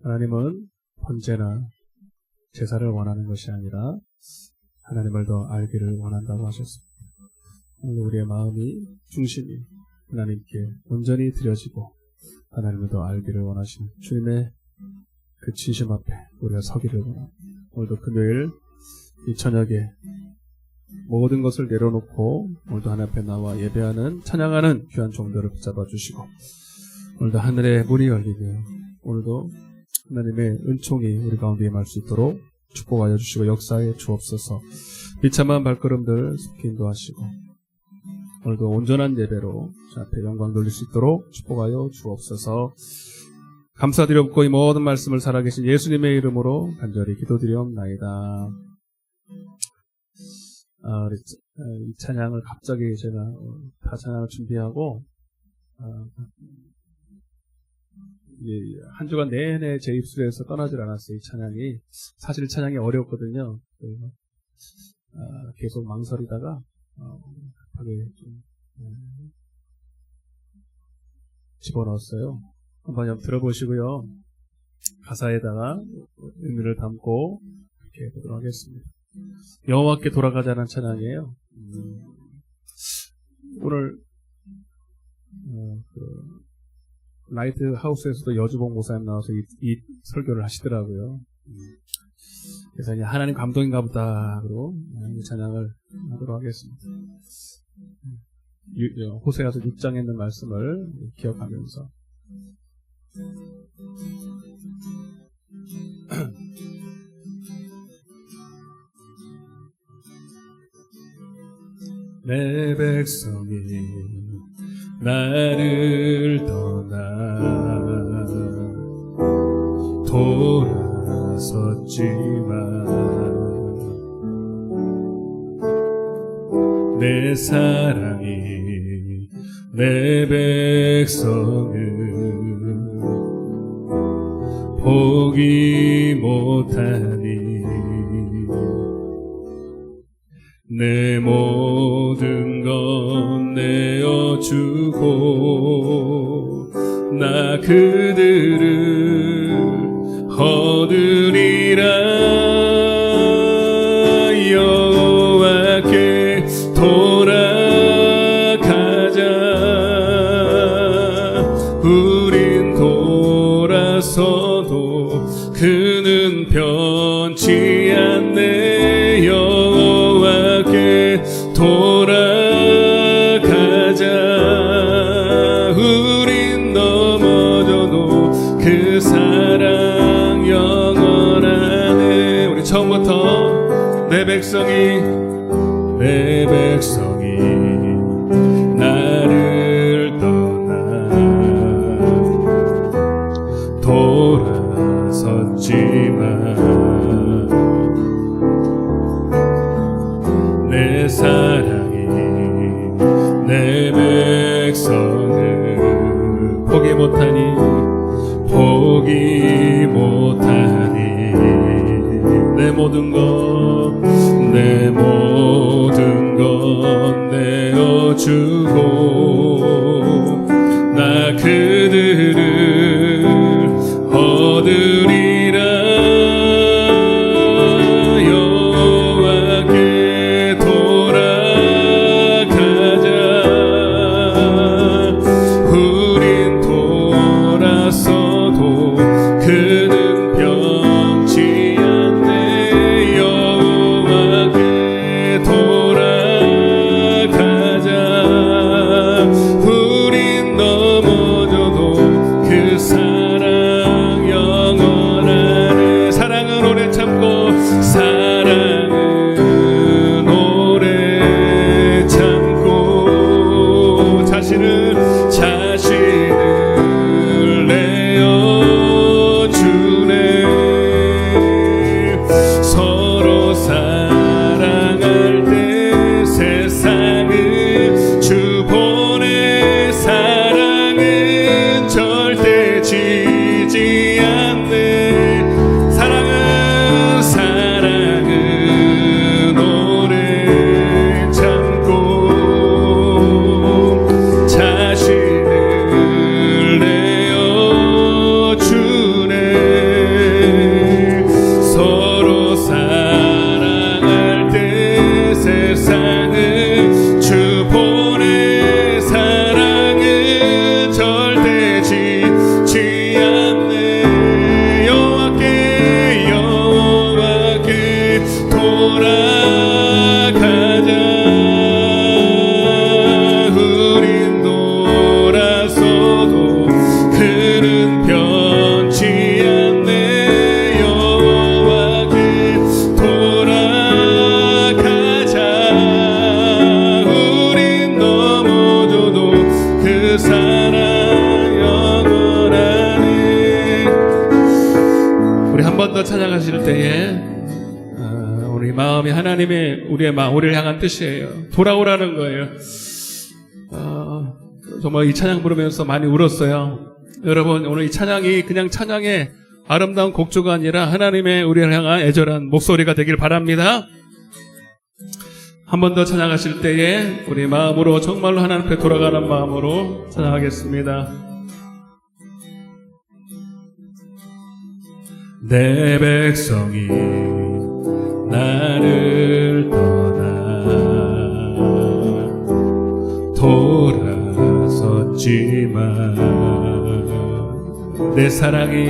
하나님은 언제나 제사를 원하는 것이 아니라 하나님을 더 알기를 원한다고 하셨습니다. 오늘 우리의 마음이, 중심이 하나님께 온전히 드려지고 하나님을 더 알기를 원하시는 주님의 그 진심 앞에 우리가 서기를 원합니다. 오늘도 금요일 이 저녁에 모든 것을 내려놓고 오늘도 하나님 앞에 나와 예배하는, 찬양하는 귀한 종들을 붙잡아 주시고, 오늘도 하늘의 문이 열리며 오늘도 하나님의 은총이 우리 가운데 임할 수 있도록 축복하여 주시고 역사에 주옵소서. 비참한 발걸음들 속히 인도하시고 오늘도 온전한 예배로 주 앞에 영광 돌릴 수 있도록 축복하여 주옵소서. 감사드렸고 이 모든 말씀을 살아계신 예수님의 이름으로 간절히 기도드리옵나이다. 이 찬양을 갑자기 제가 다 찬양을 준비하고 한 주간 내내 제 입술에서 떠나질 않았어요. 이 찬양이 사실 찬양이 어려웠거든요. 그래서 계속 망설이다가 급하게 좀 집어넣었어요. 한번 들어보시고요. 가사에다가 의미를 담고 이렇게 해보도록 하겠습니다. 여호와께 돌아가자는 찬양이에요. 오늘 라이트 하우스에서도 여주봉 목사님 나와서 이 설교를 하시더라고요. 그래서 이제 하나님 감동인가 보다 그러고 이 찬양을 하도록 하겠습니다. 호세아서 6장에 있는 말씀을 기억하면서 내 백성이 나를 떠나 돌아섰지만 내 사랑이 내 백성을 포기 못하니 내 모든 것 내어주고 나 그들을 얻으리라. 여호와께 돌아가자. 우린 돌아서도 그는 변치 않네. 여호와께 돌아가자. 우린 넘어져도 그 사랑 영원하네. 우리 처음부터 내 백성이 나를 떠나 돌아섰지만 내 사랑이 내 백성을 포기 못하니 내 모든 것 내어주고 나 그들을 얻으리라. 여호와께 돌아가자. 우린 돌아서도 그는 변치 않네. 여호와께 돌아가자. 우린 넘어져도 번 더 찬양하실 때에 우리 마음이 하나님의 우리의 마음, 우리를 향한 뜻이에요. 돌아오라는 거예요. 정말 이 찬양 부르면서 많이 울었어요. 여러분, 오늘 이 찬양이 그냥 찬양의 아름다운 곡조가 아니라 하나님의 우리를 향한 애절한 목소리가 되길 바랍니다. 한 번 더 찬양하실 때에 우리 마음으로 정말로 하나님 앞에 돌아가는 마음으로 찬양하겠습니다. 내 백성이 나를 떠나 돌아섰지만 내 사랑이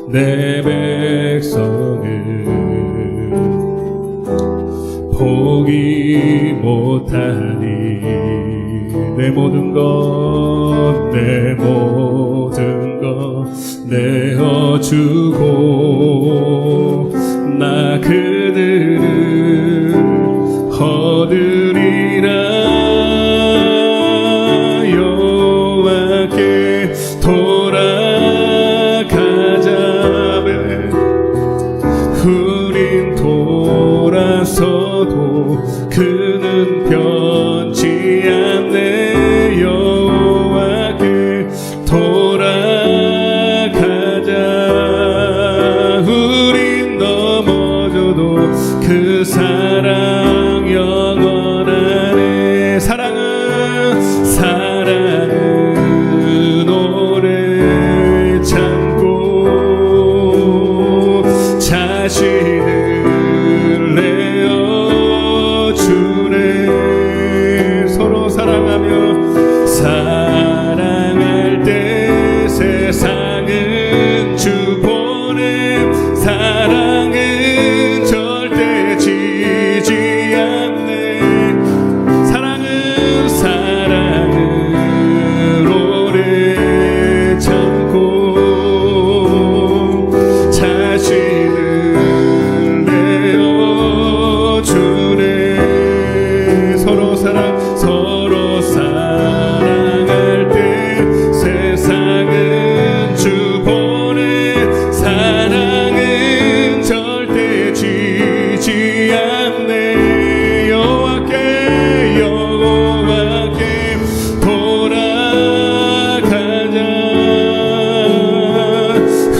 내 백성을 포기 못하니 내 모든 것 내어주고 나 그들을 얻으리라. 여호와께 돌아가자매 우린 돌아서도 그는 변치 않네. 여호와께 돌아가자. 우린 넘어져도 그 사랑 영원하네. 사랑은 오래 참고 자신을 내어주네. 서로 사랑하며 사랑할 때 세상은 주 보내. 사랑은 절대 지지 않네. 사랑은 오래 참고 자신을 내어주네. 서로 사랑할 때 세상은 주 보내. 사랑은 절대 지지 않네. 여호와께 돌아가자.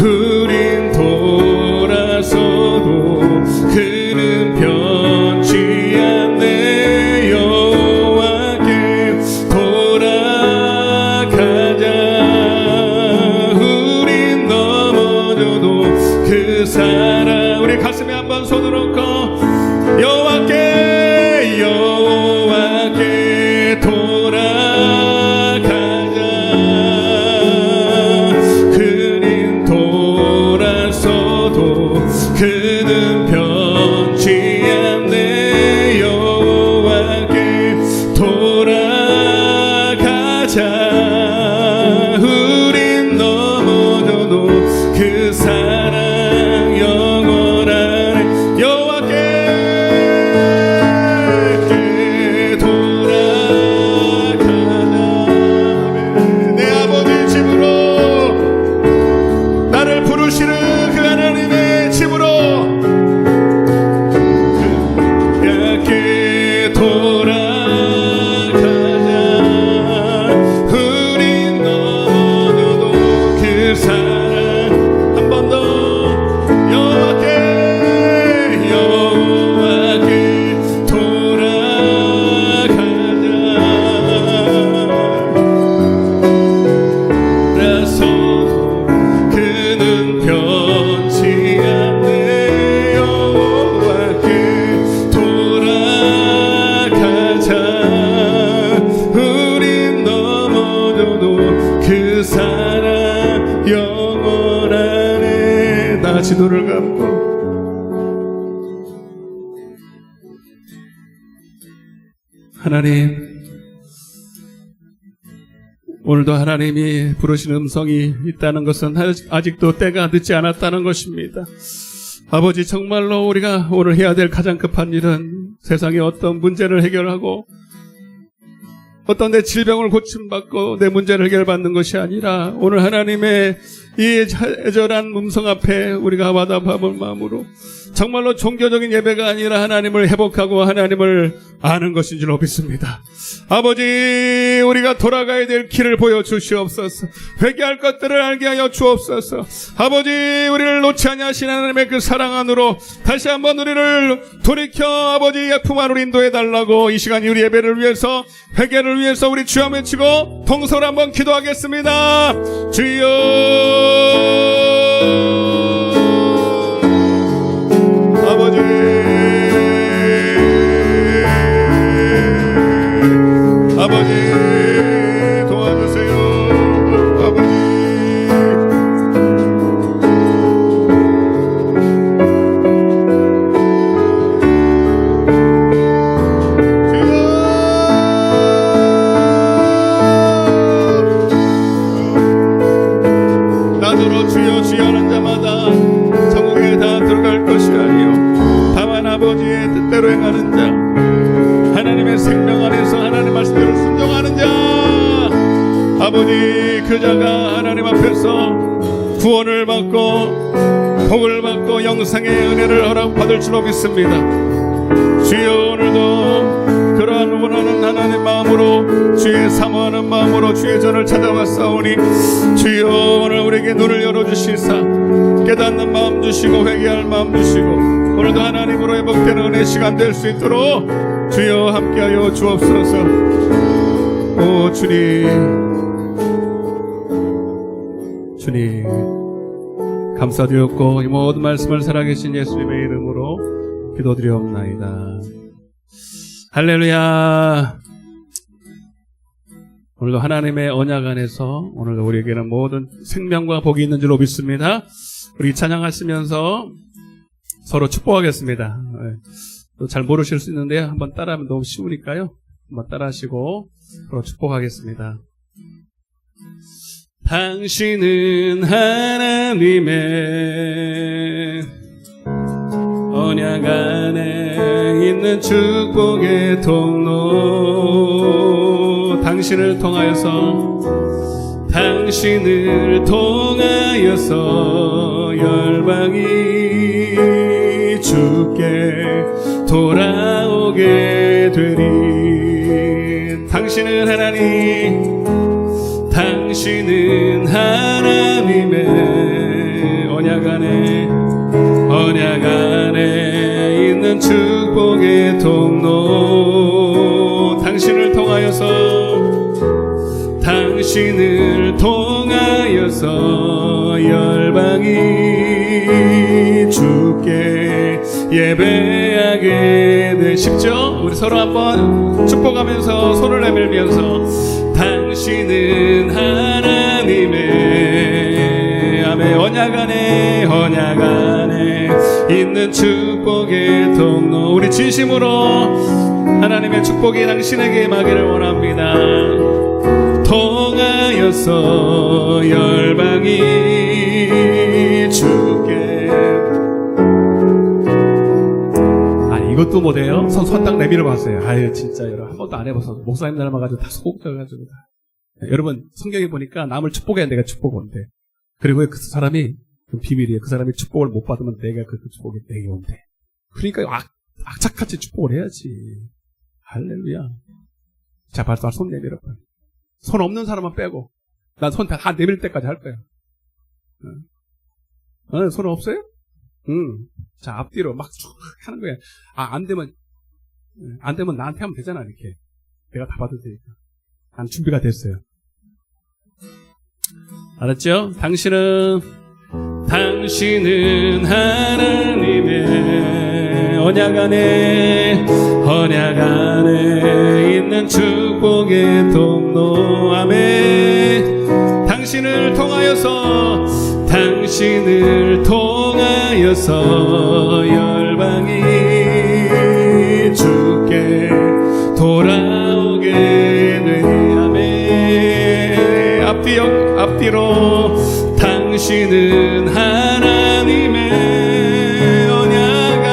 우린 돌아서도 그는 변치 않네. 여호와께 돌아가자. 우린 넘어져도 그 사랑. 우리 가슴에 한번 손을 얹고 여호와께 돌아가자. 그는 돌아서도 그는 변치 않네. 여호와께 돌아가자. 우린 넘어져도 그 사랑 영원하네. 여호와께 돌아가자. 내 아버지 집으로 나를 부르시는 그 하나님의 집으로 여호와께 돌아가자. 우린 넘어져도 그 사랑. 한 번 더 여호와께 돌아가자. 그래서도 그는 변치 않네. 여호와께 돌아가자. 우린 넘어져도 그 사랑 영원하네. 나 지도를 감고 하나님, 오늘도 하나님이 부르시는 음성이 있다는 것은 아직도 때가 늦지 않았다는 것입니다. 아버지, 정말로 우리가 오늘 해야 될 가장 급한 일은 세상의 어떤 문제를 해결하고 어떤 내 질병을 고침받고 내 문제를 해결받는 것이 아니라 오늘 하나님의 이 애절한 음성 앞에 우리가 와답할 마음으로 정말로 종교적인 예배가 아니라 하나님을 회복하고 하나님을 아는 것인 줄 믿습니다. 아버지, 우리가 돌아가야 될 길을 보여주시옵소서. 회개할 것들을 알게 하여 주옵소서. 아버지, 우리를 놓지 아니하신 하나님의 그 사랑 안으로 다시 한번 우리를 돌이켜 아버지 약품 안으로 인도해달라고 이 시간 우리 예배를 위해서 회개를 위해서 우리 주여 외치고 통성을 한번 기도하겠습니다. 주여 아버지, 아버지 도와주세요. 아버지, 나더러 주여 주여 하는 자마다 천국에 다 들어갈 것이 아니요 다만 아버지의 뜻대로 행하는 자, 하나님의 생명 안에서 하나님 말씀대로 순종하는 자, 아버지, 그 자가 하나님 앞에서 구원을 받고 복을 받고 영생의 은혜를 허락받을 줄로 믿습니다. 주여, 오늘도 그러한 원하는 하나님 마음으로 주의 사모하는 마음으로 주의 전을 찾아왔사오니 주여, 오늘 우리에게 눈을 열어주시사 깨닫는 마음 주시고 회개할 마음 주시고 오늘도 하나님으로 회복되는 은혜 시간 될 수 있도록 주여 함께하여 주옵소서. 오 주님 감사드렸고 이 모든 말씀을 살아계신 예수님의 이름으로 기도드리옵나이다. 할렐루야. 오늘도 하나님의 언약 안에서 오늘도 우리에게는 모든 생명과 복이 있는 줄로 믿습니다. 우리 찬양하시면서 서로 축복하겠습니다. 또 잘 모르실 수 있는데 한번 따라하면 너무 쉬우니까요. 한번 따라하시고 서로 축복하겠습니다. 당신은 하나님의 언약 안에 있는 축복의 통로, 당신을 통하여서 열방이 주께 돌아오게 되리. 당신은 하나님의 언약 안에 있는 축복의 통로, 당신을 통하여서 열방이 주께 예배하게 되십시오. 우리 서로 한번 축복하면서 손을 내밀면서 당신은 하나님의 언약 안에 있는 축복의 통로, 우리 진심으로 하나님의 축복이 당신에게 임하기를 원합니다. 통하여서 열방이 주께. 이것도 못해요? 손 딱 내밀어 봤어요. 아유, 진짜 여러분 한 번도 안 해봐서 목사님 닮아가지고 다 소극적이가지고. 여러분 성경에 보니까 남을 축복해야 내가 축복 온대. 그리고 그 사람이 그 비밀이에요. 그 사람이 축복을 못 받으면 내가 그 축복이 내게 온대. 그러니까 악착같이 축복을 해야지. 할렐루야. 자, 발사 손 내밀어 봐. 손 없는 사람만 빼고. 난 손 다 내밀 때까지 할 거야. 손 없어요? 자, 앞뒤로 막 쭉 하는 거야. 안 되면 나한테 하면 되잖아, 이렇게. 내가 다 받을 테니까. 난 준비가 됐어요. 알았죠? 당신은 하나님의 언약 안에 있는 축복의 통로. 아멘. 당신을 통하여서 열방이 주께 돌아오게 되니. 아멘. 앞뒤로 당신은 하나님의 언약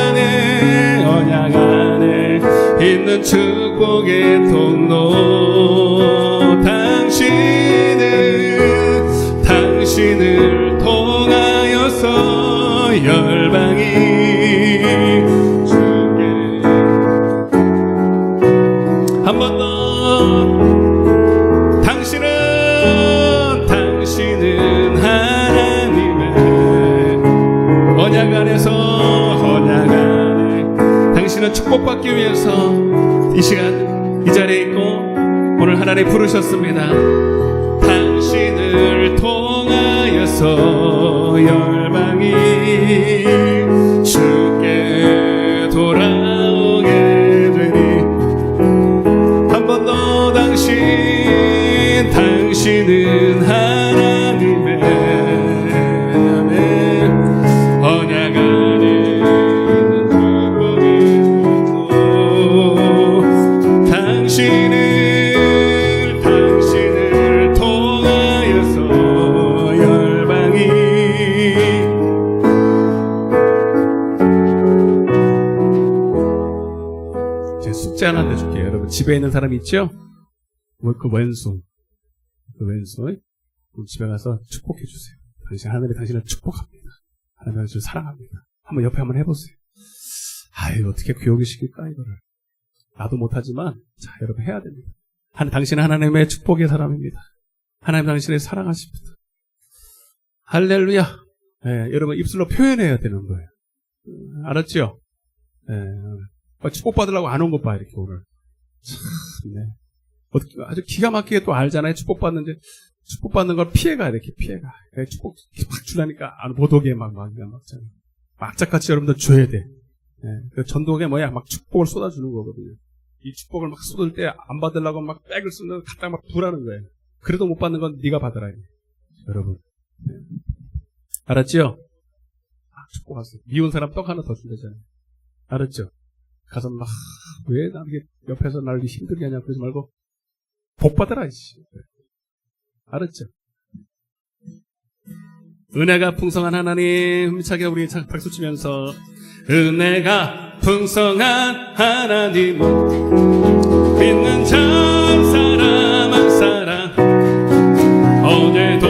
안에 있는 축복 복의 통로 당신을 통하여서 열방이 주께 한 번 더 당신은 하나님의 언약 안에 당신은 축복받기 위해서 이 시간 이 자리에 있고 오늘 하나님 부르셨습니다. 당신을 통하여서 열방이 주께 돌아오게 되니 한 번 더 당신은 하나님의 언약 안에 있는 축복이 당신을 통하여서 열방이 제 숙제 하나 내줄게요. 여러분 집에 있는 사람 있죠? 그 왼손 집에 가서 축복해 주세요. 하나님이 당신을 축복합니다. 하나님이 당신을 사랑합니다. 한번 옆에 한번 해보세요. 아유 어떻게 교육을 시킬까 이거를. 나도 못하지만 자 여러분 해야 됩니다. 당신은 하나님의 축복의 사람입니다. 하나님 당신을 사랑하십니다. 할렐루야. 여러분 입술로 표현해야 되는 거예요. 알았죠? 축복받으려고 안 온 것 봐 이렇게 오늘. 참 네. 어떻게 아주 기가 막히게 또 알잖아요. 축복받는 걸 피해가 이렇게 피해가. 축복 막 주라니까 보도기에 막 막잖아요. 악착같이 여러분들 줘야 돼. 그 전도에 막 축복을 쏟아주는 거거든요. 이 축복을 막 쏟을 때 안 받으려고 막 백을 쓰는 갖다 막 부라는 거예요. 그래도 못 받는 건 네가 받아라. 여러분. 알았죠? 축복하세요. 미운 사람 떡 하나 더 준다잖아요. 알았죠? 가서 막 왜 나에게 옆에서 나를 힘들게 하냐 그러지 말고 복 받아라. 알았죠? 은혜가 풍성한 하나님 힘차게 우리 박수 치면서 은혜가 풍성한 하나님은 믿는 자 한 사람 한 사람 어제도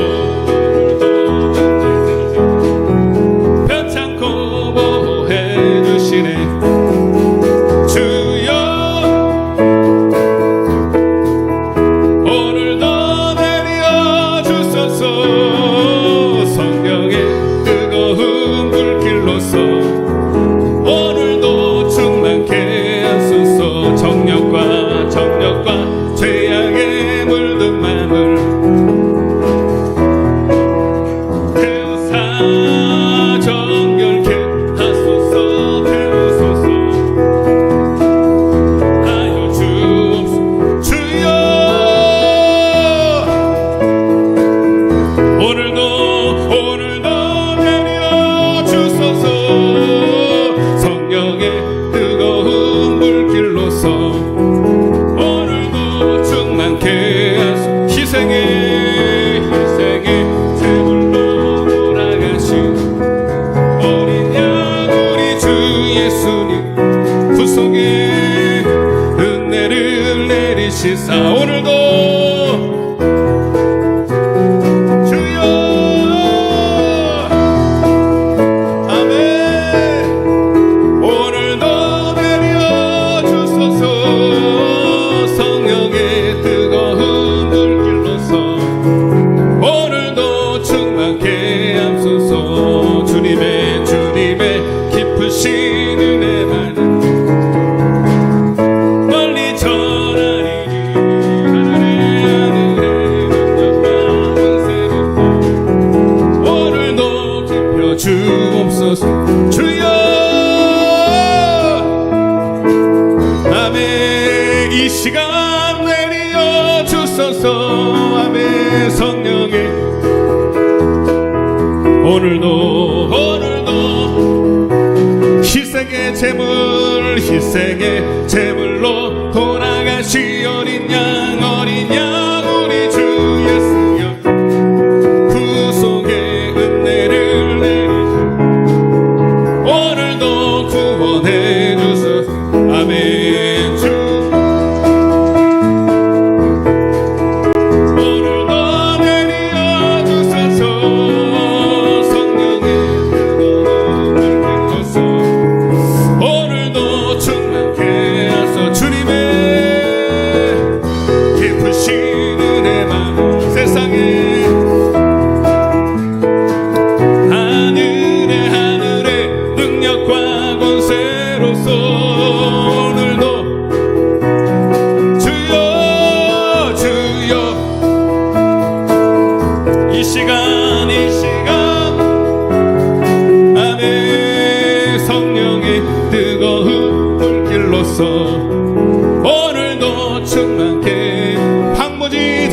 오늘도 편찮고 보호해 주시네. 주여 오늘도 내려 주소서. 성령의 뜨거운 불길로서 오늘도 충만케 하소서. 정력과 죄악에 물든 마음을 태우사 정결케 하소서. 태우소서 하여 주옵소서. 주여 오늘도 내려 주소서. 성령의 뜨거운 불길로서 오늘도 충만케 하소서. 희생의 제물로 돌아가신 어린 양 우리 주 예수님 구속의 은혜를 내리시사 오늘도 주여 아멘. 오늘도 내려 주소서. 성령의 뜨거운 불길로서 오늘도 충만케 하소서. 주님의 깊으신 은혜 많은 멀리 전하리니 하늘의 능력과 권세로서 오늘도 깊여 주옵소서. 주여 아멘. 이 시간 내려 주소서. 아멘. 성령의 오늘도 희생의 제물로 돌아가시 어린 양 우리 주 예수여 구속의 은혜를 내리시 오늘도 구원해 주소서. 아멘. 주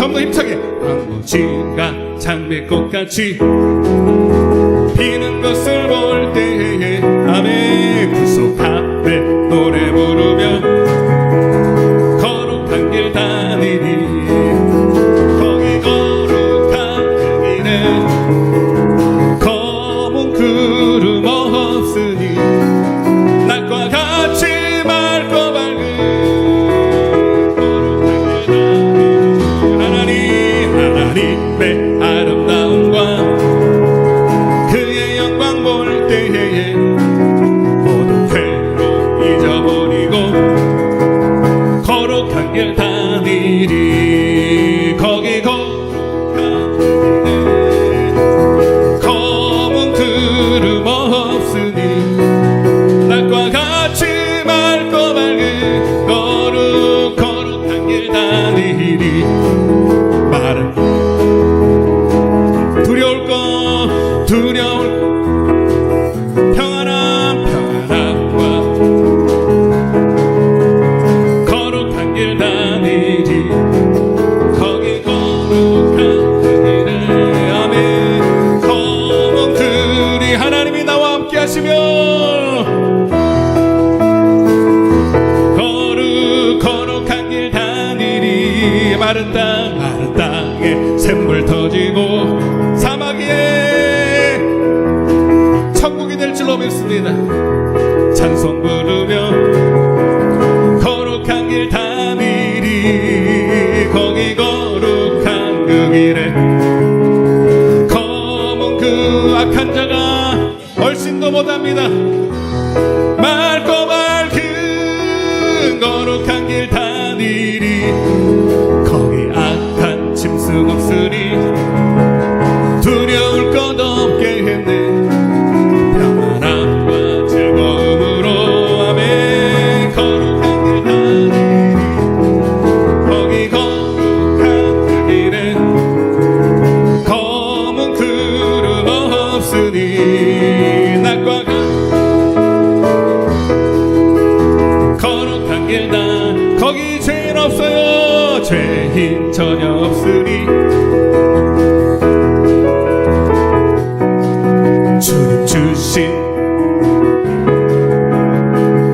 더 힘차게 황무지가 장미꽃같이 피는 것을 볼 때에 아멘 구속 앞에 노래 부르며 거룩한 길 다니리 거기 거룩한 그 길에 검은 구름 없으니 낮과 같이 맑고 밝은 거룩한 길 하나님의 아름다움과 그의 영광 볼 때에 모든 괴로움 잊어버리고 거룩한 길 다니리 거기 거룩한 길에 검은 구름 없으니 낮과 같이 맑고 밝은 거룩한 길 다니리 말은 두려울 평안함과 거룩한 길 다니리 거기 거룩한 그 길에 아멘 검은 글이 하나님이 나와 함께 하시며 거룩한 길 다니리 마른 땅에 샘물 터지고 사막에 천국이 될 줄로 믿습니다. 찬송 부르며 거룩한 길 다니리 거기 거룩한 그 길에 검은 그 악한 자가 얼씬도 못합니다. 맑고 밝은 거룩한 길 다니리 거기 악한 짐승 없으니 두려울 것 없게 했네 평안함과 즐거움으로 아멘 거룩한 길 다니리 거기 거룩한 그 길에 검은 구름 없으니 낮과 거룩한 길 다 거기 죄인 없어요 죄인 전혀 없으니 주님 주신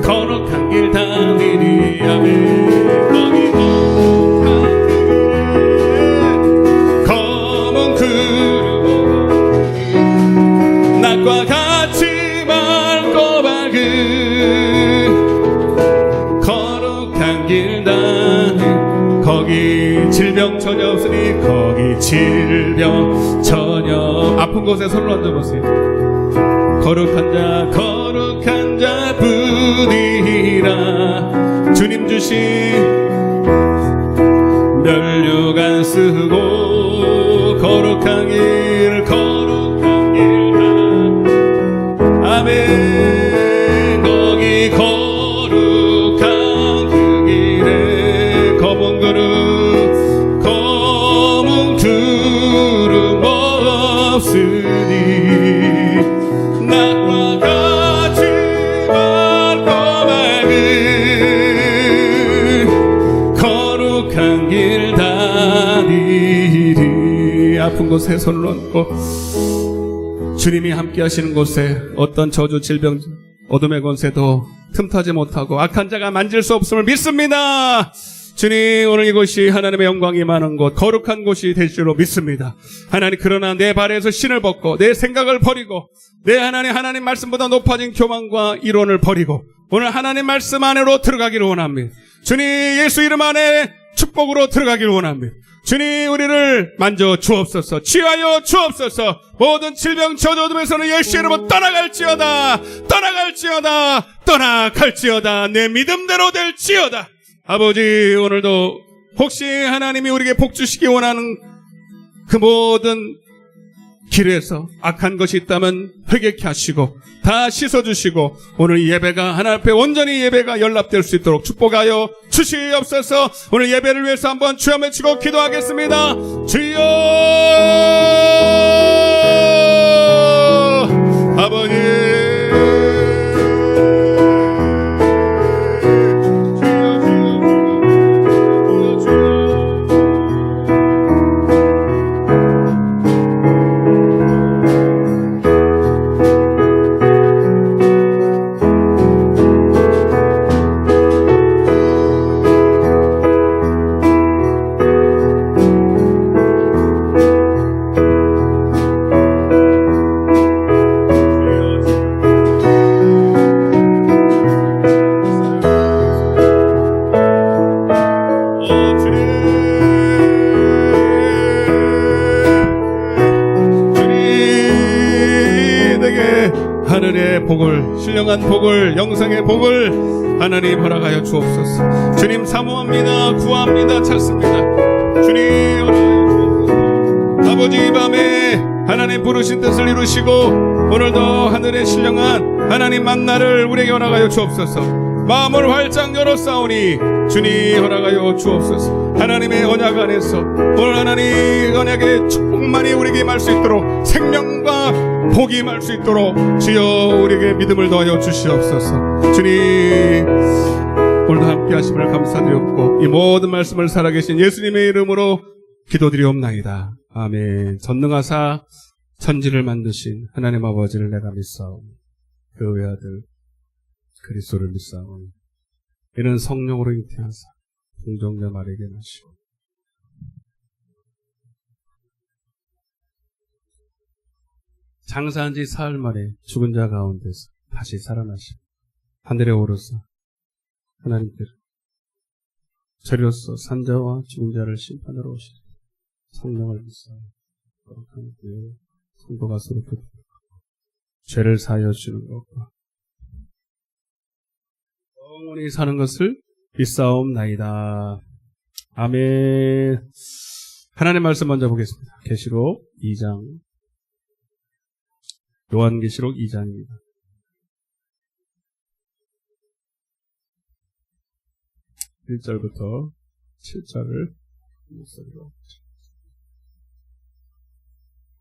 거룩한 길 다니리 아멘 거기 거룩한 길에 검은 구름 낮과 같이 맑고 밝은 거룩한 길 다니리 거기 질병 전혀 없으니 거기 질병 전혀 아픈 곳에 손을 얹어보세요. 거룩한 자뿐이라 주님 주신 면류관 쓰고 거룩한 길 아멘 거기 거룩한 그 길에 검은 구름 없으니 낮과 같이 맑고 밝은 거룩한 길 다니리 아픈 곳에 손을 얹고 주님이 함께 하시는 곳에 어떤 저주 질병 어둠의 권세도 틈타지 못하고 악한 자가 만질 수 없음을 믿습니다. 주님 오늘 이곳이 하나님의 영광이 많은 곳 거룩한 곳이 될 줄로 믿습니다. 하나님 그러나 내 발에서 신을 벗고 내 생각을 버리고 내 하나님 말씀보다 높아진 교만과 이론을 버리고 오늘 하나님 말씀 안으로 들어가기를 원합니다. 주님 예수 이름 안에 축복으로 들어가기를 원합니다. 주님 우리를 만져 주옵소서 치유하여 주옵소서 모든 질병 저주 어둠에서는 예수 이름으로 떠나갈지어다 내 믿음대로 될지어다. 아버지 오늘도 혹시 하나님이 우리에게 복 주시기 원하는 그 모든 길에서 악한 것이 있다면 회개케 하시고 다 씻어주시고 오늘 예배가 하나님 앞에 온전히 예배가 연락될 수 있도록 축복하여 주시옵소서. 오늘 예배를 위해서 한번 주여 외치고 기도하겠습니다. 주여 아버지 신령한 복을, 영생의 복을 하나님 허락하여 주옵소서. 주님 사모합니다. 구합니다. 찾습니다. 주님 허락하여 주옵소서. 아버지 이 밤에 하나님 부르신 뜻을 이루시고 오늘도 하늘의 신령한 하나님 만나를 우리에게 허락하여 주옵소서. 마음을 활짝 열었사오니 주님 허락하여 주옵소서. 하나님의 언약 안에서 오늘 하나님 언약의 축복만이 우리에게 임할 수 있도록, 생명과 복이 임할 수 있도록 주여 우리에게 믿음을 더하여 주시옵소서. 주님 오늘도 함께 하심을 감사드렸고 이 모든 말씀을 살아계신 예수님의 이름으로 기도드리옵나이다. 아멘. 전능하사 천지를 만드신 하나님 아버지를 내가 믿사오니 그 외아들 그리스도를 믿사오니 이는 성령으로 잉태하사 동정녀 마리아에게 나시고 장사한 지 사흘 만에 죽은 자 가운데서 다시 살아나시고 하늘에 오르사 하나님께로 저리로서 산자와 죽은 자를 심판하러 오시니 성령을 믿사오니 거룩한 교회 성도가 서로 교통하고 죄를 사하여 주는 것과 영원히 사는 것을 믿사옵나이다. 아멘. 하나님의 말씀 먼저 보겠습니다. 계시록 2장, 요한계시록 2장입니다. 1절부터 7절을 목소리로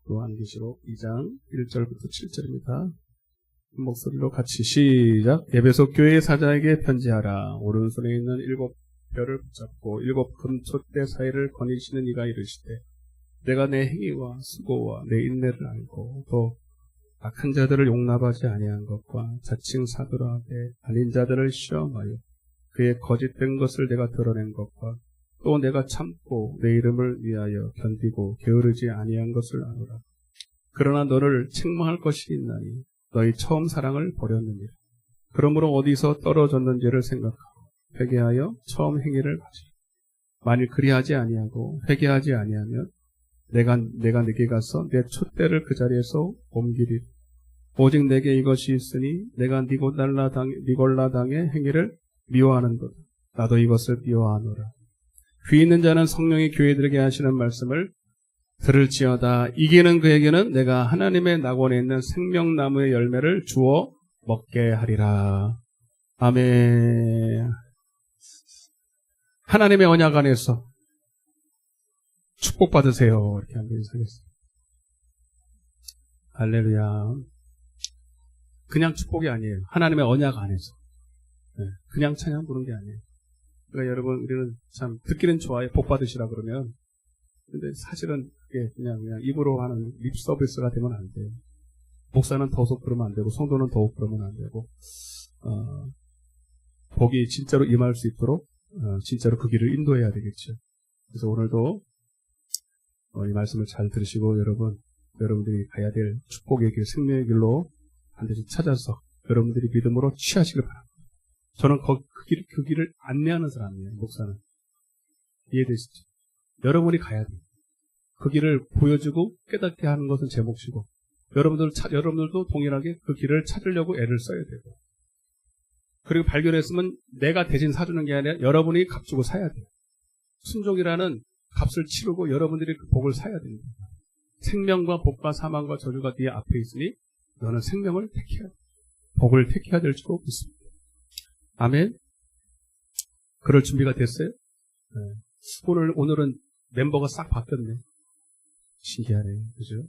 요한계시록 2장 1절부터 7절입니다. 목소리로 같이 시작. 에베소 교회의 사자에게 편지하라. 오른손에 있는 7 별을 붙잡고 7 금촛대 사이를 거니시는 이가 이르시되 내가 내 행위와 수고와 내 인내를 알고 또 악한 자들을 용납하지 아니한 것과 자칭 사도라되 아닌 자들을 시험하여 그의 거짓된 것을 내가 드러낸 것과 또 내가 참고 내 이름을 위하여 견디고 게으르지 아니한 것을 아노라. 그러나 너를 책망할 것이 있나니 너희 처음 사랑을 버렸느니라. 그러므로 어디서 떨어졌는지를 생각하고 회개하여 처음 행위를 가지라. 만일 그리하지 아니하고 회개하지 아니하면 내가 네게 가서 내 촛대를 그 자리에서 옮기리라. 오직 내게 이것이 있으니 내가 니골라 당의 행위를 미워하는도다. 나도 이것을 미워하노라. 귀 있는 자는 성령이 교회들에게 하시는 말씀을 들을지어다. 이기는 그에게는 내가 하나님의 낙원에 있는 생명나무의 열매를 주어 먹게 하리라. 아멘. 하나님의 언약 안에서 축복받으세요. 이렇게 한번 인사하겠습니다. 할렐루야. 그냥 축복이 아니에요. 하나님의 언약 안에서. 그냥 찬양 부르는 게 아니에요. 그러니까 여러분, 우리는 참 듣기는 좋아요. 복 받으시라 그러면. 근데 사실은 그게 그냥 입으로 하는 립 서비스가 되면 안 돼요. 목사는 더욱 그러면 안 되고, 성도는 더욱 그러면 안 되고, 복이 진짜로 임할 수 있도록, 진짜로 그 길을 인도해야 되겠죠. 그래서 오늘도, 이 말씀을 잘 들으시고, 여러분들이 가야 될 축복의 길, 생명의 길로 반드시 찾아서 여러분들이 믿음으로 취하시길 바랍니다. 저는 그 길을 안내하는 사람이에요, 목사는. 이해되시죠? 여러분이 가야 돼요. 그 길을 보여주고 깨닫게 하는 것은 제 몫이고, 여러분들도 동일하게 그 길을 찾으려고 애를 써야 되고, 그리고 발견했으면 내가 대신 사주는 게 아니라 여러분이 값주고 사야 돼요. 순종이라는 값을 치르고 여러분들이 그 복을 사야 됩니다. 생명과 복과 사망과 저주가 네 앞에 있으니 너는 생명을 택해야 돼. 복을 택해야 될 줄 믿습니다. 아멘. 그럴 준비가 됐어요? 네. 오늘은 멤버가 싹 바뀌었네. 신기하네. 그죠?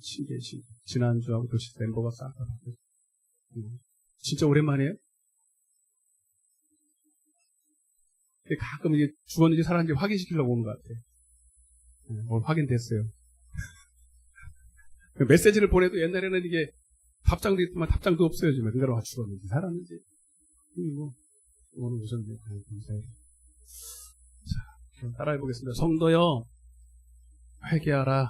신기해. 지난주하고 또 멤버가 싹 바뀌었어. 진짜 오랜만이에요? 가끔 이제 죽었는지 살았는지 확인시키려고 오는 것 같아요. 오늘 확인됐어요. 메시지를 보내도 옛날에는 이게 답장도 있지만 답장도 없어요. 지금 그러니까 죽었는지 살았는지. 오늘 오셨네요. 감사해요. 자, 따라해 보겠습니다. 성도여, 회개하라.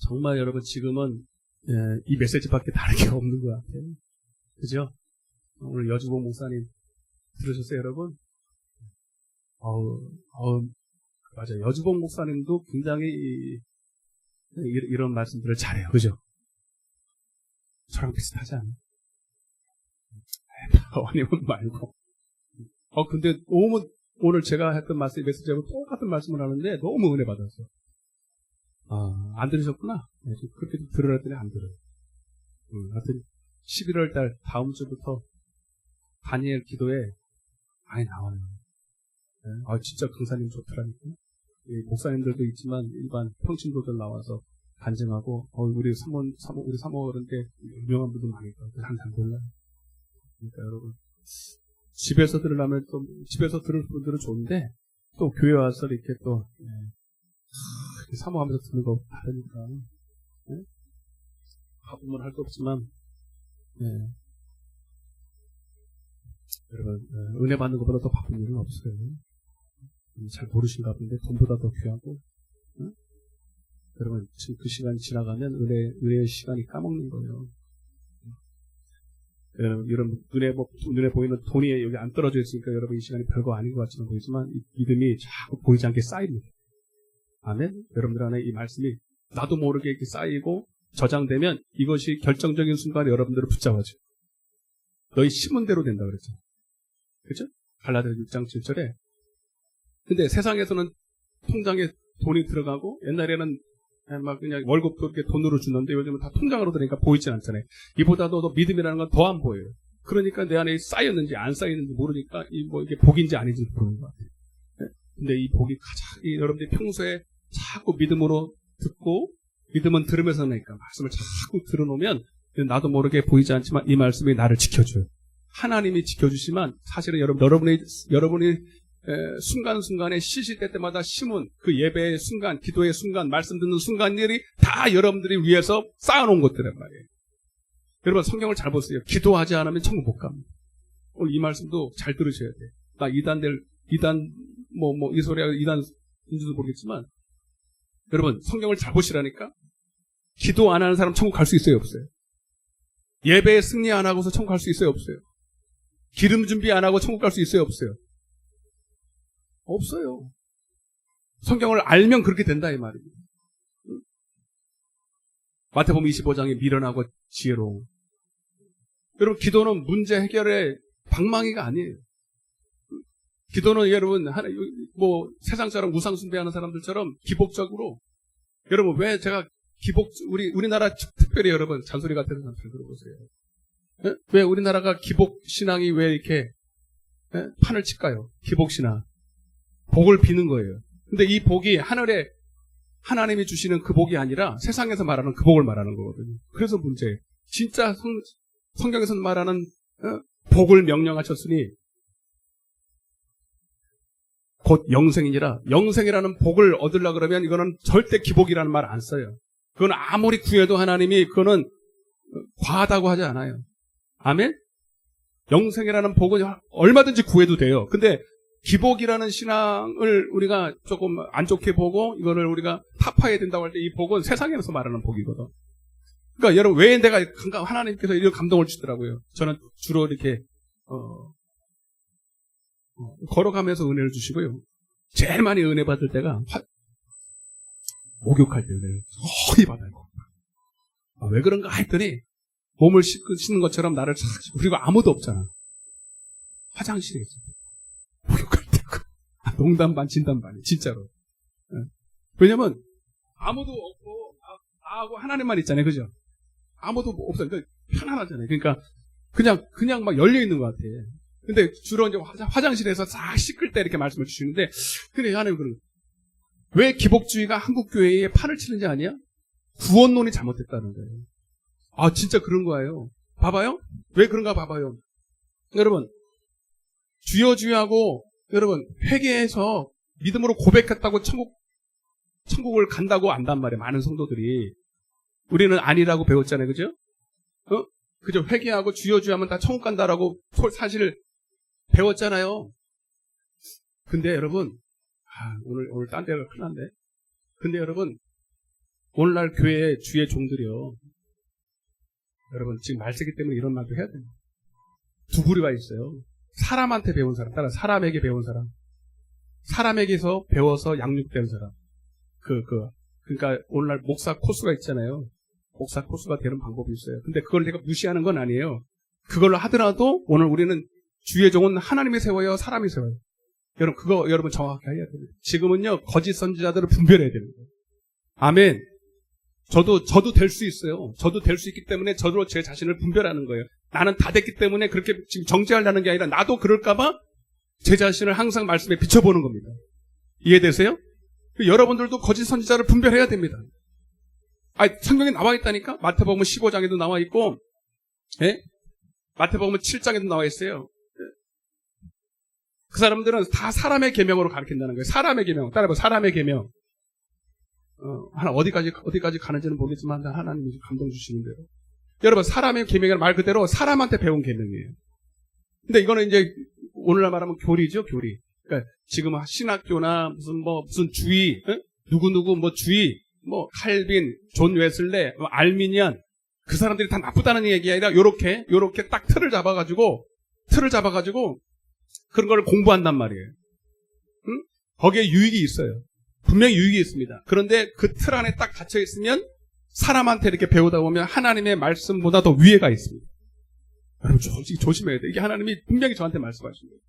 정말 여러분 지금은 이 메시지밖에 다른 게 없는 것 같아요. 그죠? 오늘 여주봉 목사님 들으셨어요, 여러분? 맞아요. 여주봉 목사님도 굉장히 이런 말씀들을 잘해요. 그죠? 저랑 비슷하지 않아요? 아니면 말고. 근데 너무 오늘 제가 했던 말씀, 메시지하고 똑같은 말씀을 하는데 너무 은혜 받았어요. 안 들으셨구나? 네, 그렇게 들으라 했더니 안 들어요. 하여튼 11월 달 다음 주부터 다니엘 기도에 많이 나와요. 네? 진짜 강사님 좋더라니까. 목사님들도 있지만 일반 평신도들 나와서 간증하고 우리 사모어른께 유명한 분들 많이 있고 항상 몰라요. 그러니까 여러분 집에서 들으려면 또 집에서 들을 분들은 좋은데 또 교회 와서 이렇게 또 사모하면서 듣는 거 다르니까 바쁘면 할 수 없지만 여러분 은혜 받는 것보다 더 바쁜 일은 없어요. 잘 모르신가 본데 돈보다 더 귀하고 여러분 지금 그 시간이 지나가면 은혜의 시간이 까먹는 거예요. 여러분 눈에 보이는 돈이 여기 안 떨어져 있으니까 여러분 이 시간이 별거 아닌 것 같지만 보이지만 이 믿음이 자꾸 보이지 않게 쌓입니다. 아멘. 여러분들 안에 이 말씀이 나도 모르게 이렇게 쌓이고 저장되면 이것이 결정적인 순간에 여러분들을 붙잡아줘. 너희 심은 대로 된다 그랬죠. 그렇죠? 갈라디아 6장 7절에. 근데 세상에서는 통장에 돈이 들어가고 옛날에는 막 그냥 월급도 이렇게 돈으로 주는데 요즘은 다 통장으로 들어가니까 보이진 않잖아요. 이보다도 더 믿음이라는 건 더 안 보여요. 그러니까 내 안에 쌓였는지 안 쌓였는지 모르니까 이게 복인지 아닌지 모르는 것 같아요. 근데 이 복이 가장 여러분들이 평소에 자꾸 믿음으로 듣고 믿음은 들으면서 나니까 말씀을 자꾸 들어놓으면 나도 모르게 보이지 않지만 이 말씀이 나를 지켜줘요. 하나님이 지켜주시면 사실은 여러분이 순간순간에 시시때때마다 심은 그 예배의 순간, 기도의 순간, 말씀 듣는 순간들이 다 여러분들이 위해서 쌓아놓은 것들란 말이에요. 여러분 성경을 잘 보세요. 기도하지 않으면 천국 못 갑니다. 오늘 이 말씀도 잘 들으셔야 돼요. 나 이 소리가 이단인지도 모르겠지만 여러분 성경을 잘 보시라니까. 기도 안 하는 사람 천국 갈 수 있어요, 없어요? 예배에 승리 안 하고서 천국 갈 수 있어요, 없어요? 기름 준비 안 하고 천국 갈 수 있어요, 없어요? 없어요. 성경을 알면 그렇게 된다 이 말입니다. 마태복음 25장에 미련하고 지혜로운. 여러분 기도는 문제 해결의 방망이가 아니에요. 기도는 여러분 세상처럼 우상 숭배하는 사람들처럼 기복적으로 여러분 왜 제가 우리나라 특별히 여러분 잔소리 같은 사람 잘 들어보세요. 왜 우리나라가 기복 신앙이 왜 이렇게 판을 칠까요? 기복 신앙. 복을 비는 거예요. 근데 이 복이 하늘에 하나님이 주시는 그 복이 아니라 세상에서 말하는 그 복을 말하는 거거든요. 그래서 문제예요. 진짜 성경에서 말하는 복을 명령하셨으니 곧 영생이니라. 영생이라는 복을 얻으려고 그러면 이거는 절대 기복이라는 말 안 써요. 그건 아무리 구해도 하나님이 그거는 과하다고 하지 않아요. 아멘? 영생이라는 복은 얼마든지 구해도 돼요. 근데 기복이라는 신앙을 우리가 조금 안 좋게 보고 이거를 우리가 타파해야 된다고 할 때 이 복은 세상에서 말하는 복이거든. 그러니까 여러분 왜 내가 하나님께서 이런 감동을 주더라고요. 저는 주로 이렇게 걸어가면서 은혜를 주시고요. 제일 많이 은혜 받을 때가 목욕할 때 은혜를 거의 받아요. 왜 그런가 했더니 몸을 씻는 것처럼 나를 그리고 아무도 없잖아. 화장실에 있어. 목욕할 때고 농담 반 진담 반이 진짜로. 왜냐면 아무도 없고 나하고 하나님만 있잖아요. 그죠? 아무도 없어요. 그러니까 편안하잖아요. 그러니까 그냥 막 열려 있는 것 같아. 근데 주로 이제 화장실에서 싹 씻을 때 이렇게 말씀을 주시는데 근데 하나님 왜 기복주의가 한국 교회에 판을 치는지 아니야? 구원론이 잘못됐다는 거예요. 진짜 그런 거예요. 봐봐요. 왜 그런가 봐봐요. 여러분 주여 주여하고 여러분 회개해서 믿음으로 고백했다고 천국을 간다고 안단 말이에요. 많은 성도들이. 우리는 아니라고 배웠잖아요. 그죠? 그죠? 회개하고 주여 주여 하면 다 천국 간다라고 사실 배웠잖아요. 근데 여러분 오늘 딴 데가 큰일 난데. 근데 여러분 오늘날 교회 주의 종들이요. 여러분 지금 말세기 때문에 이런 말도 해야 돼요. 두 부류가 있어요. 사람한테 배운 사람, 따라 사람에게 배운 사람, 사람에게서 배워서 양육된 사람. 그러니까 오늘날 목사 코스가 있잖아요. 목사 코스가 되는 방법이 있어요. 근데 그걸 내가 무시하는 건 아니에요. 그걸로 하더라도 오늘 우리는 주의 종은 하나님이 세워요, 사람이 세워요. 여러분, 그거 여러분 정확히 해야 됩니다. 지금은요, 거짓 선지자들을 분별해야 됩니다. 아멘. 저도 될 수 있어요. 저도 될 수 있기 때문에 저도 제 자신을 분별하는 거예요. 나는 다 됐기 때문에 그렇게 지금 정죄하려는 게 아니라 나도 그럴까봐 제 자신을 항상 말씀에 비춰보는 겁니다. 이해되세요? 여러분들도 거짓 선지자를 분별해야 됩니다. 성경에 나와 있다니까? 마태복음 15장에도 나와 있고, 예? 마태복음 7장에도 나와 있어요. 그 사람들은 다 사람의 계명으로 가르친다는 거예요. 사람의 계명. 따라해봐, 사람의 계명. 어디까지 가는지는 모르겠지만, 하나님이 감동 주시는 대로. 여러분, 사람의 계명이란 말 그대로 사람한테 배운 계명이에요. 근데 이거는 이제, 오늘날 말하면 교리죠, 교리. 그러니까 지금 신학교나 무슨 주의, 누구누구 주의, 칼빈, 존 웨슬레, 알미니안, 그 사람들이 다 나쁘다는 얘기가 아니라 요렇게 딱 틀을 잡아가지고 그런 걸 공부한단 말이에요. 응? 거기에 유익이 있어요. 분명히 유익이 있습니다. 그런데 그 틀 안에 딱 갇혀 있으면 사람한테 이렇게 배우다 보면 하나님의 말씀보다 더 위에가 있습니다. 여러분 조심해야 돼요. 이게 하나님이 분명히 저한테 말씀하신 거예요.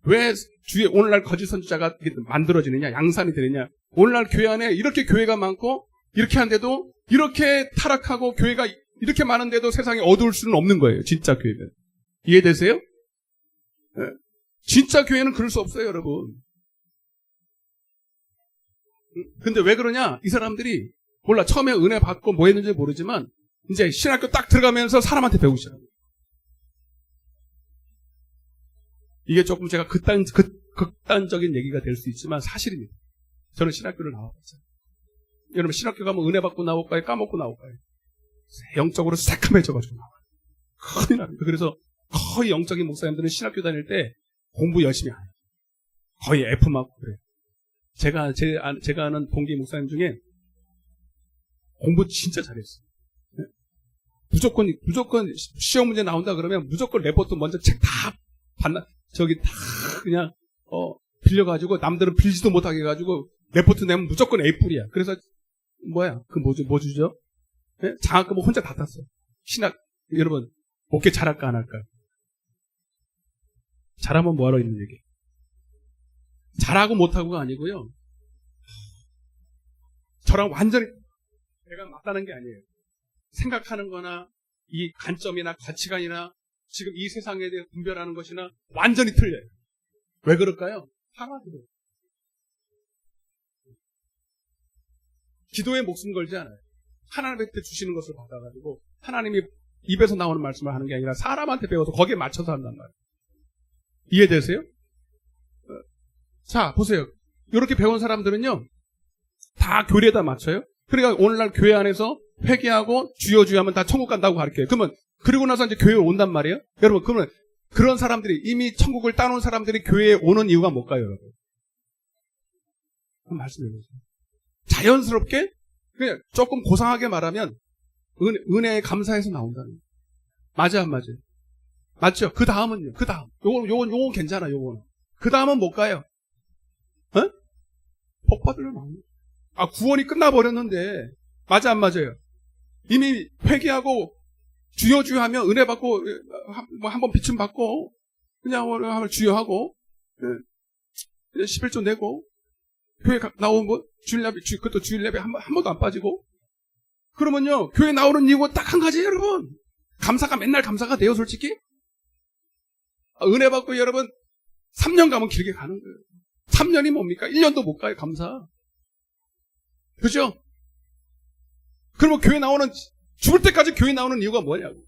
왜 주위에 오늘날 거짓 선지자가 만들어지느냐, 양산이 되느냐. 오늘날 교회 안에 이렇게 교회가 많고 이렇게 한데도 이렇게 타락하고 교회가 이렇게 많은데도 세상에 어두울 수는 없는 거예요. 진짜 교회는. 이해되세요? 네. 진짜 교회는 그럴 수 없어요, 여러분. 근데 왜 그러냐? 이 사람들이 몰라. 처음에 은혜 받고 뭐 했는지 모르지만 이제 신학교 딱 들어가면서 사람한테 배우기 시작합니다. 이게 조금 제가 극단적인 얘기가 될 수 있지만 사실입니다. 저는 신학교를 나와봤어요. 여러분 신학교 가면 은혜 받고 나올까요? 까먹고 나올까요? 영적으로 새카매져가지고 나와요. 큰일 납니다. 그래서 거의 영적인 목사님들은 신학교 다닐 때 공부 열심히 안 해요. 거의 F 맞고 그래요. 제가 아는 동기 목사님 중에 공부 진짜 잘했어요. 무조건 시험 문제 나온다 그러면 무조건 레포트 먼저 책 다 그냥 빌려가지고 남들은 빌지도 못하게 해가지고 레포트 내면 무조건 A+이야. 그래서 뭐 주죠? 네? 장학금은 혼자 다 땄어요. 신학 여러분 목회 잘할까 안 할까? 잘하면 뭐하러 있는 얘기? 잘하고 못하고가 아니고요. 저랑 완전히 내가 맞다는 게 아니에요. 생각하는 거나 이 관점이나 가치관이나 지금 이 세상에 대해 분별하는 것이나 완전히 틀려요. 왜 그럴까요? 하나님은 기도에 목숨 걸지 않아요. 하나님한테 주시는 것을 받아가지고 하나님이 입에서 나오는 말씀을 하는 게 아니라 사람한테 배워서 거기에 맞춰서 한단 말이에요. 이해되세요? 자, 보세요. 이렇게 배운 사람들은요, 다 교리에다 맞춰요. 그러니까 오늘날 교회 안에서 회개하고 주여 하면 다 천국 간다고 가르쳐요. 그리고 나서 이제 교회에 온단 말이에요. 여러분, 그러면 그런 사람들이 이미 천국을 따놓은 사람들이 교회에 오는 이유가 뭘까요, 여러분? 한번 말씀해 보세요. 자연스럽게 그냥 조금 고상하게 말하면 은혜에 감사해서 나온다는 거예요. 맞아요, 안 맞아요? 맞죠? 그 다음은요. 요건 괜찮아, 요거는. 그 다음은 뭘까요? 복 받으려 나옵니다. 구원이 끝나버렸는데, 맞아, 안 맞아요? 이미 회개하고, 주여 하면 은혜 받고, 한번 비춤 받고, 그냥 한번 주여하고, 11조 내고, 교회 나오면 그것도 주일 예배 한 번도 안 빠지고, 그러면요, 교회 나오는 이유가 딱 한 가지예요, 여러분. 맨날 감사가 돼요, 솔직히? 은혜 받고 여러분, 3년 가면 길게 가는 거예요. 3년이 뭡니까? 1년도 못 가요, 감사. 그죠? 그러면 죽을 때까지 교회 나오는 이유가 뭐냐고.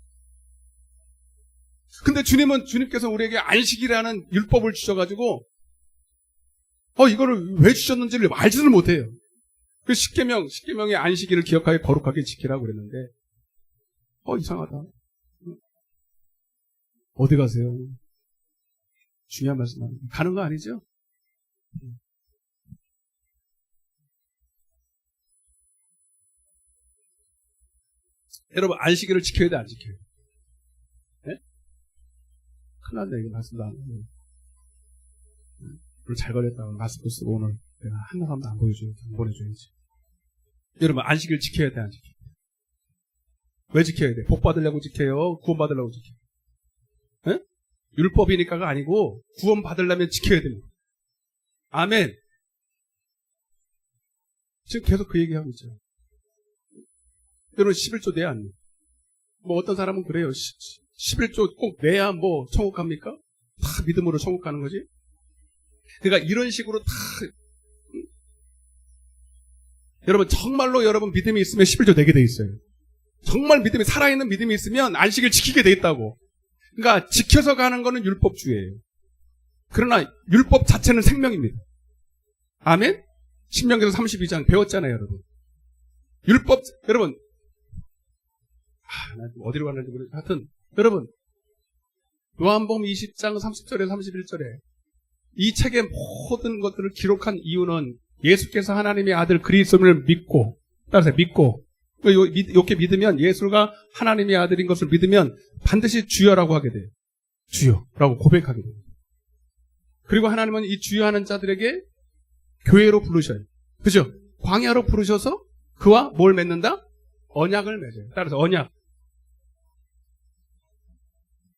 근데 주님께서 우리에게 안식이라는 율법을 주셔가지고, 이거를 왜 주셨는지를 알지를 못해요. 그 십계명의 안식일을 기억하게 거룩하게 지키라고 그랬는데, 이상하다. 어디 가세요? 중요한 말씀합니다. 가는 거 아니죠? 여러분, 안식일을 지켜야 돼, 안 지켜요? 네? 큰일 났네, 이거 말씀도 안 해요. 오늘 잘 걸렸다고 마스크 쓰고 오늘 내가 한 사람도 안 보내줘야지. 여러분, 안식일 지켜야 돼, 안 지켜요? 왜 지켜야 돼? 복 받으려고 지켜요? 구원 받으려고 지켜요? 에? 율법이니까가 아니고 구원 받으려면 지켜야 됩니다. 아멘. 지금 계속 그 얘기하고 있죠. 여러분 11조 내야 안 내? 뭐 어떤 사람은 그래요. 11조 꼭 내야 뭐 천국 갑니까? 다 믿음으로 천국 가는 거지. 그러니까 이런 식으로 다 여러분 정말로 여러분 믿음이 있으면 11조 내게 돼 있어요. 정말 믿음이 살아있는 믿음이 있으면 안식을 지키게 돼 있다고. 그러니까 지켜서 가는 거는 율법주의예요. 그러나 율법 자체는 생명입니다. 아멘? 신명기서 32장 배웠잖아요, 여러분. 율법 여러분 나 어디로 갔는지 모르겠어요. 하여튼 여러분 요한복음 20장 30절에 31절에 이 책의 모든 것들을 기록한 이유는 예수께서 하나님의 아들 그리스도를 믿고 따라서 믿고 이렇게 믿으면 예수가 하나님의 아들인 것을 믿으면 반드시 주여라고 하게 돼요. 주여라고 고백하게 돼요. 그리고 하나님은 이 주여하는 자들에게 교회로 부르셔요. 그죠? 광야로 부르셔서 그와 뭘 맺는다? 언약을 맺어요. 따라서 언약.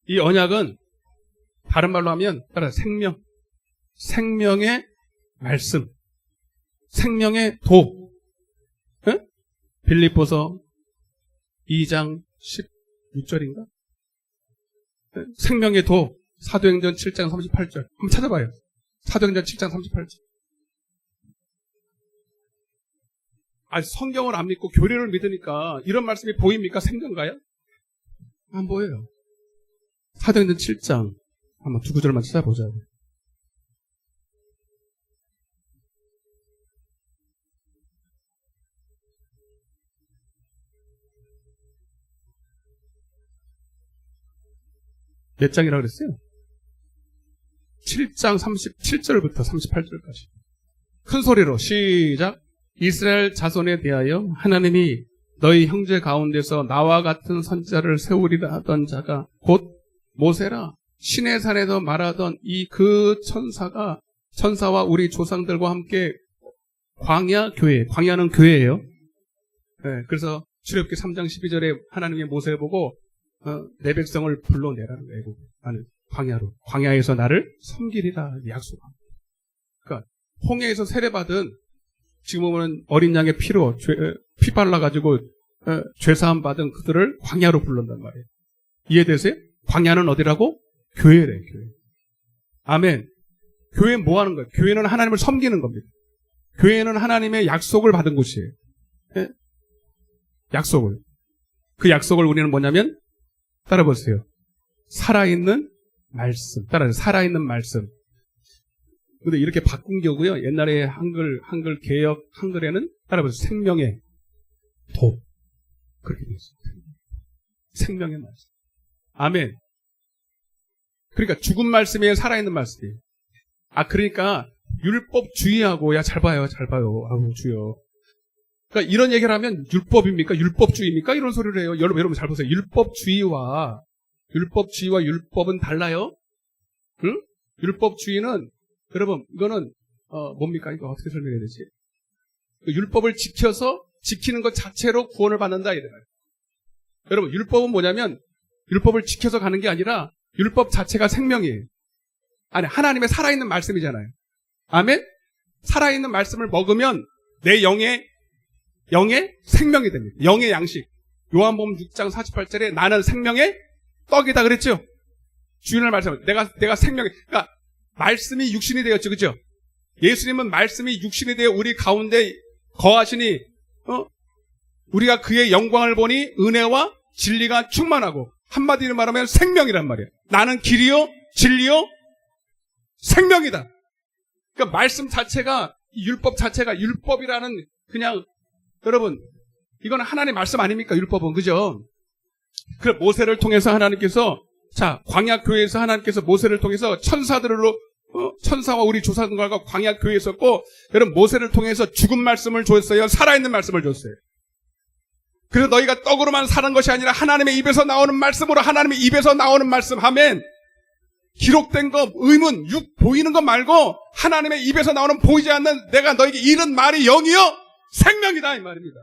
이 언약은 다른 말로 하면 따라서 생명. 생명의 말씀. 생명의 도. 에? 빌립보서 2장 16절인가? 생명의 도. 사도행전 7장 38절. 한번 찾아봐요. 사도행전 7장 38절. 성경을 안 믿고 교리를 믿으니까 이런 말씀이 보입니까? 생경가요? 안 보여요. 사도행전 7장 한번 두 구절만 찾아보자. 몇 장이라고 그랬어요? 7장 37절부터 38절까지. 큰 소리로 시작. 이스라엘 자손에 대하여 하나님이 너희 형제 가운데서 나와 같은 선지자를 세우리라 하던 자가 곧 모세라. 신의 산에서 말하던 이 그 천사와 우리 조상들과 함께 광야 교회, 광야는 교회예요. 네, 그래서 출애굽기 3장 12절에 하나님이 모세를 보고 내 백성을 불러내라는 거예요. 나는 광야로, 광야에서 나를 섬기리라 약속합니다. 그러니까 홍해에서 세례받은 지금 보면 어린 양의 피로 피 발라가지고 죄사함 받은 그들을 광야로 불른단 말이에요. 이해되세요? 광야는 어디라고? 교회래, 교회. 아멘. 교회는 뭐 하는 거예요? 교회는 하나님을 섬기는 겁니다. 교회는 하나님의 약속을 받은 곳이에요. 네? 약속을. 그 약속을 우리는 뭐냐면 따라보세요. 살아있는 말씀. 따라서 살아있는 말씀. 근데 이렇게 바꾼 경우요. 옛날에 한글 개역 한글에는 따라보세요. 생명의 도. 그렇게 되어 있어요. 생명의 말씀. 아멘. 그러니까 죽은 말씀이에요? 살아있는 말씀이에요? 그러니까 율법주의하고 잘 봐요. 아우 주여. 그러니까 이런 얘기를 하면 율법입니까? 율법주의입니까? 이런 소리를 해요. 여러분 잘 보세요. 율법주의와 율법은 달라요. 응? 율법주의는 여러분 이거는 뭡니까? 이거 어떻게 설명해야 되지? 율법을 지키는 것 자체로 구원을 받는다 이래요. 여러분 율법은 뭐냐면 율법을 지켜서 가는 게 아니라 율법 자체가 생명이에요. 아니 하나님의 살아있는 말씀이잖아요. 아멘? 살아있는 말씀을 먹으면 내 영의 생명이 됩니다. 영의 양식. 요한복음 6장 48절에 나는 생명의 떡이다 그랬죠? 주인을 말씀하면 내가 생명의 그러니까 말씀이 육신이 되었죠. 그죠? 예수님은 말씀이 육신이 되어 우리 가운데 거하시니 우리가 그의 영광을 보니 은혜와 진리가 충만하고 한마디로 말하면 생명이란 말이에요. 나는 길이요 진리요 생명이다. 그러니까 말씀 자체가 율법 자체가 율법이라는 그냥 여러분 이건 하나님의 말씀 아닙니까? 율법은 그죠? 그 모세를 통해서 하나님께서 광야 교회에서 하나님께서 모세를 통해서 천사들로 천사와 우리 조상들과 광야 교회에 있었고 여러분 모세를 통해서 죽은 말씀을 줬어요. 살아있는 말씀을 줬어요. 그래서 너희가 떡으로만 사는 것이 아니라 하나님의 입에서 나오는 말씀으로 하나님의 입에서 나오는 말씀 하면 기록된 거 의문 보이는 것 말고 하나님의 입에서 나오는 보이지 않는 내가 너에게 이른 말이 영이요 생명이다 이 말입니다.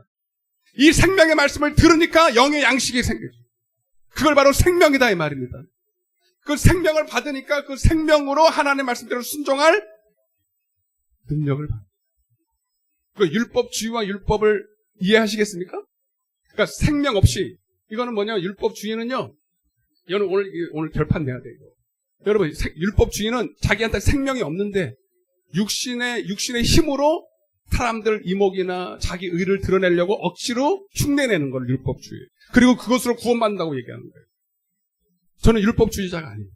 이 생명의 말씀을 들으니까 영의 양식이 생기죠. 그걸 바로 생명이다 이 말입니다. 그 생명을 받으니까 그 생명으로 하나님의 말씀대로 순종할 능력을 받아요. 그 율법주의와 율법을 이해하시겠습니까? 그러니까 생명 없이, 이거는 뭐냐, 율법주의는요, 이거는 오늘 결판 내야 돼요. 여러분, 율법주의는 자기한테 생명이 없는데 육신의 힘으로 사람들 이목이나 자기 의를 드러내려고 억지로 흉내내는 걸 율법주의. 그리고 그것으로 구원받는다고 얘기하는 거예요. 저는 율법주의자가 아니에요.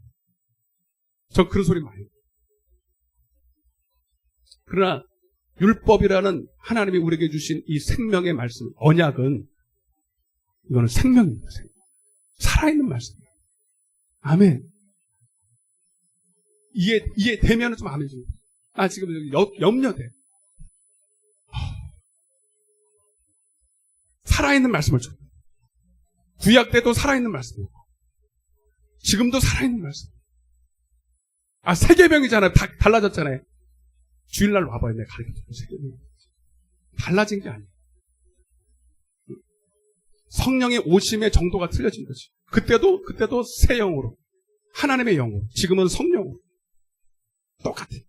전 그런 소리 많이 해요. 그러나 율법이라는 하나님이 우리에게 주신 이 생명의 말씀, 언약은 이거는 생명입니다. 생명. 살아있는 말씀이에요. 아멘. 이해되면 좀 아멘 좀. 지금 염려돼. 살아있는 말씀을 줘. 구약 때도 살아있는 말씀이고 지금도 살아있는 말씀. 세계명이잖아요. 다 달라졌잖아요. 주일날 와봐요. 내가 가르쳐줄게. 세계명. 달라진 게 아니에요. 성령의 오심의 정도가 틀려진 거지. 그때도 새 영으로, 하나님의 영으로, 지금은 성령으로 똑같아요.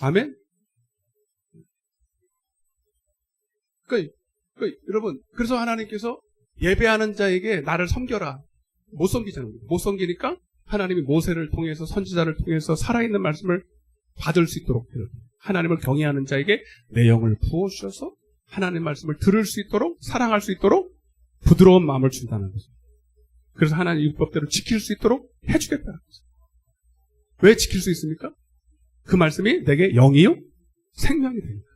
아멘? 여러분, 그래서 하나님께서 예배하는 자에게 나를 섬겨라. 못 섬기잖아요. 못 섬기니까 하나님이 모세를 통해서, 선지자를 통해서 살아있는 말씀을 받을 수 있도록, 하나님을 경외하는 자에게 내 영을 부어주셔서 하나님의 말씀을 들을 수 있도록, 사랑할 수 있도록 부드러운 마음을 준다는 거죠. 그래서 하나님 율법대로 지킬 수 있도록 해주겠다는 거죠. 왜 지킬 수 있습니까? 그 말씀이 내게 영이요? 생명이 됩니다.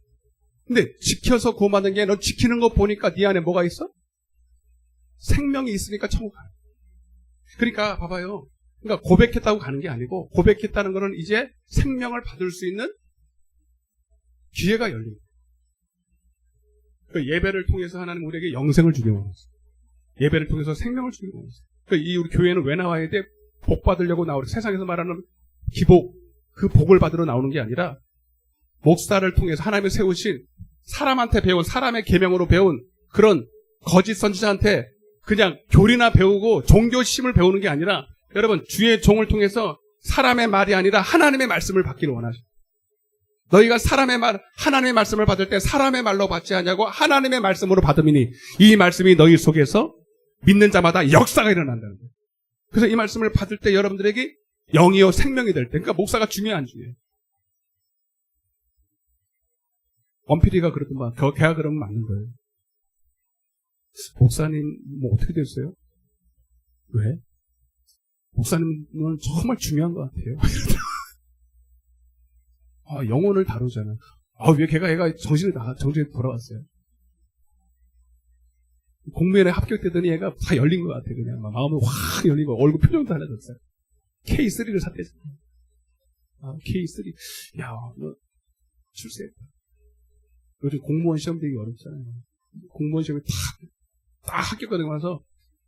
근데 지켜서 구원받는 게, 너 지키는 거 보니까 네 안에 뭐가 있어? 생명이 있으니까 천국 가요. 그러니까 봐봐요. 그러니까 고백했다고 가는 게 아니고, 고백했다는 거는 이제 생명을 받을 수 있는 기회가 열립니다. 그 예배를 통해서 하나님 우리에게 영생을 주기 원하세요. 예배를 통해서 생명을 주기 원하세요. 그러니까 이 우리 교회는 왜 나와야 돼? 복 받으려고 나오고, 세상에서 말하는 기복, 그 복을 받으러 나오는 게 아니라 목사를 통해서 하나님이 세우신, 사람한테 배운, 사람의 계명으로 배운 그런 거짓 선지자한테 그냥 교리나 배우고 종교심을 배우는 게 아니라, 여러분, 주의 종을 통해서 사람의 말이 아니라 하나님의 말씀을 받기를 원하셔요. 너희가 하나님의 말씀을 받을 때 사람의 말로 받지 않냐고 하나님의 말씀으로 받음이니 이 말씀이 너희 속에서 믿는 자마다 역사가 일어난다는 거예요. 그래서 이 말씀을 받을 때 여러분들에게 영이요 생명이 될 때, 그러니까 목사가 중요해 안 중요해? 원필이가 그러더만, 걔가 그러면 맞는 거예요. 목사님 뭐 어떻게 됐어요? 왜? 목사님은 정말 중요한 것 같아요. 영혼을 다루잖아. 왜 걔가 정신이 돌아왔어요. 공무원에 합격되더니 얘가 다 열린 것 같아. 그냥 마음이 확 열리고 얼굴 표정도 달라졌어요. K3를 샀대잖아. K3. 야, 너 출세했다. 요즘 공무원 시험 되기 어렵잖아요. 공무원 시험에 딱 합격하고 나서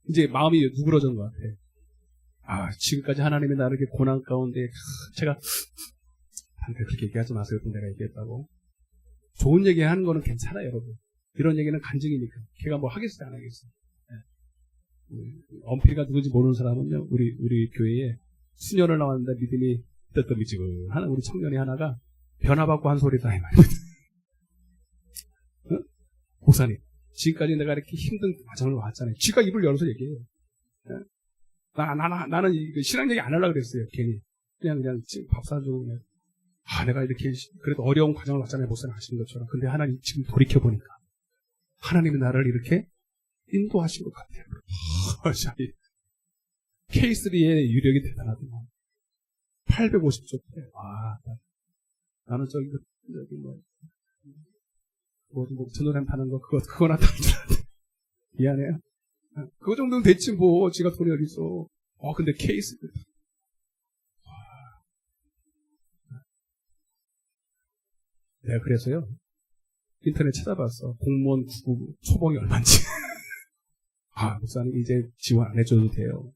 이제 마음이 누그러진 것 같아. 지금까지 하나님이 나를 이렇게 고난 가운데, 제가 그렇게 얘기하지 마세요. 내가 얘기했다고. 좋은 얘기 하는 거는 괜찮아요, 여러분. 이런 얘기는 간증이니까. 걔가 뭐 하겠어요, 안 하겠어요. 엄필이가 누군지 모르는 사람은요, 우리 교회에 수녀를 나왔는데 믿음이 뜨뜻미지근한 우리 청년이 하나가 변화받고 한 소리다, 이 말입니다. 목사님, 지금까지 내가 이렇게 힘든 과정을 왔잖아요. 쥐가 입을 열어서 얘기해요. 나는 신앙 얘기 안 하려고 그랬어요, 괜히. 그냥 지금 밥 사주고 그냥. 내가 이렇게 그래도 어려운 과정을 왔잖아요, 목사님 하시는 것처럼. 근데 하나님 지금 돌이켜보니까 하나님이 나를 이렇게 인도하신 것 같아요. K3의 유력이 대단하더만. 850조 때. 나는 저기 전노램 타는 거, 그거나 타는 줄 알았는데. 미안해요. 그거 정도는 됐지, 뭐. 지가 돈이 어딨어. 근데 K3. 내가 그래서요, 인터넷 찾아봤어. 공무원 구급 초봉이 얼마인지. 목사님 이제 지원 안 해줘도 돼요.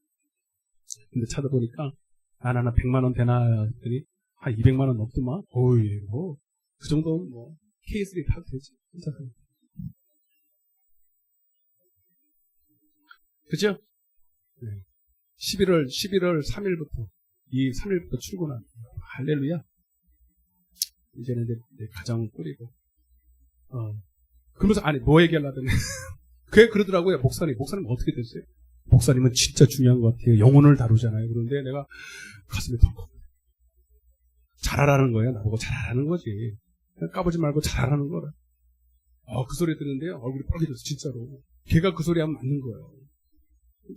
근데 찾아보니까, 하나 100만원 되나 했더니, 한 200만원 넘더만. 그 정도는 뭐, K3 타도 되지. 그죠? 네. 11월 3일부터, 3일부터 출근한. 할렐루야. 이제는 내 가정을 꾸리고. 그러면서, 뭐 얘기하려더니. 그게 그러더라고요, 목사님. 목사님 어떻게 됐어요? 목사님은 진짜 중요한 것 같아요. 영혼을 다루잖아요. 그런데 내가 가슴이 덜컥. 잘하라는 거예요. 나보고 잘하라는 거지. 그냥 까보지 말고 잘하라는 거라. 그 소리 듣는데요. 얼굴이 빨개졌어, 진짜로. 걔가 그 소리 하면 맞는 거예요.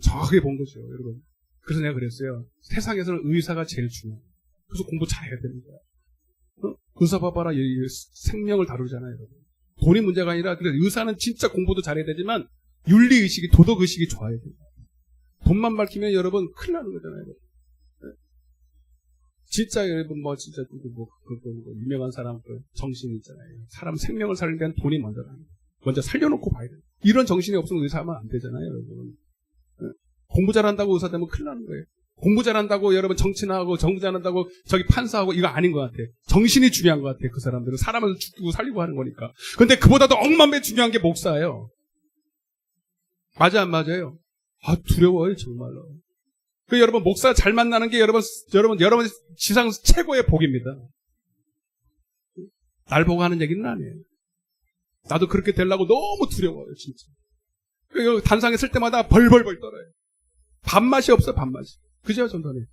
정확하게 본 거죠, 여러분. 그래서 내가 그랬어요. 세상에서는 의사가 제일 중요해요. 그래서 공부 잘해야 되는 거야. 의사 봐봐라, 생명을 다루잖아요, 여러분. 돈이 문제가 아니라, 그래, 의사는 진짜 공부도 잘해야 되지만, 윤리의식이, 도덕의식이 좋아야 돼요. 돈만 밝히면 여러분, 큰일 나는 거잖아요. 진짜 여러분, 진짜, 유명한 사람, 정신이 있잖아요. 사람 생명을 살리는 데는 돈이 먼저 살려놓고 봐야 돼요. 이런 정신이 없으면 의사하면 안 되잖아요, 여러분. 공부 잘한다고 의사 되면 큰일 나는 거예요. 공부 잘한다고 여러분 정치나하고 정부 잘한다고 저기 판사하고 이거 아닌 것 같아. 정신이 중요한 것 같아. 그 사람들은 사람을 죽이고 살리고 하는 거니까. 근데 그보다도 억만배 중요한 게 목사예요. 맞아 안 맞아요? 두려워요 정말로. 그 여러분 목사 잘 만나는 게 여러분 지상 최고의 복입니다. 날 보고 하는 얘기는 아니에요. 나도 그렇게 되려고 너무 두려워요 진짜. 그 단상에 쓸 때마다 벌벌벌 떨어요. 밥맛이 없어 밥맛이. 그죠 전도님?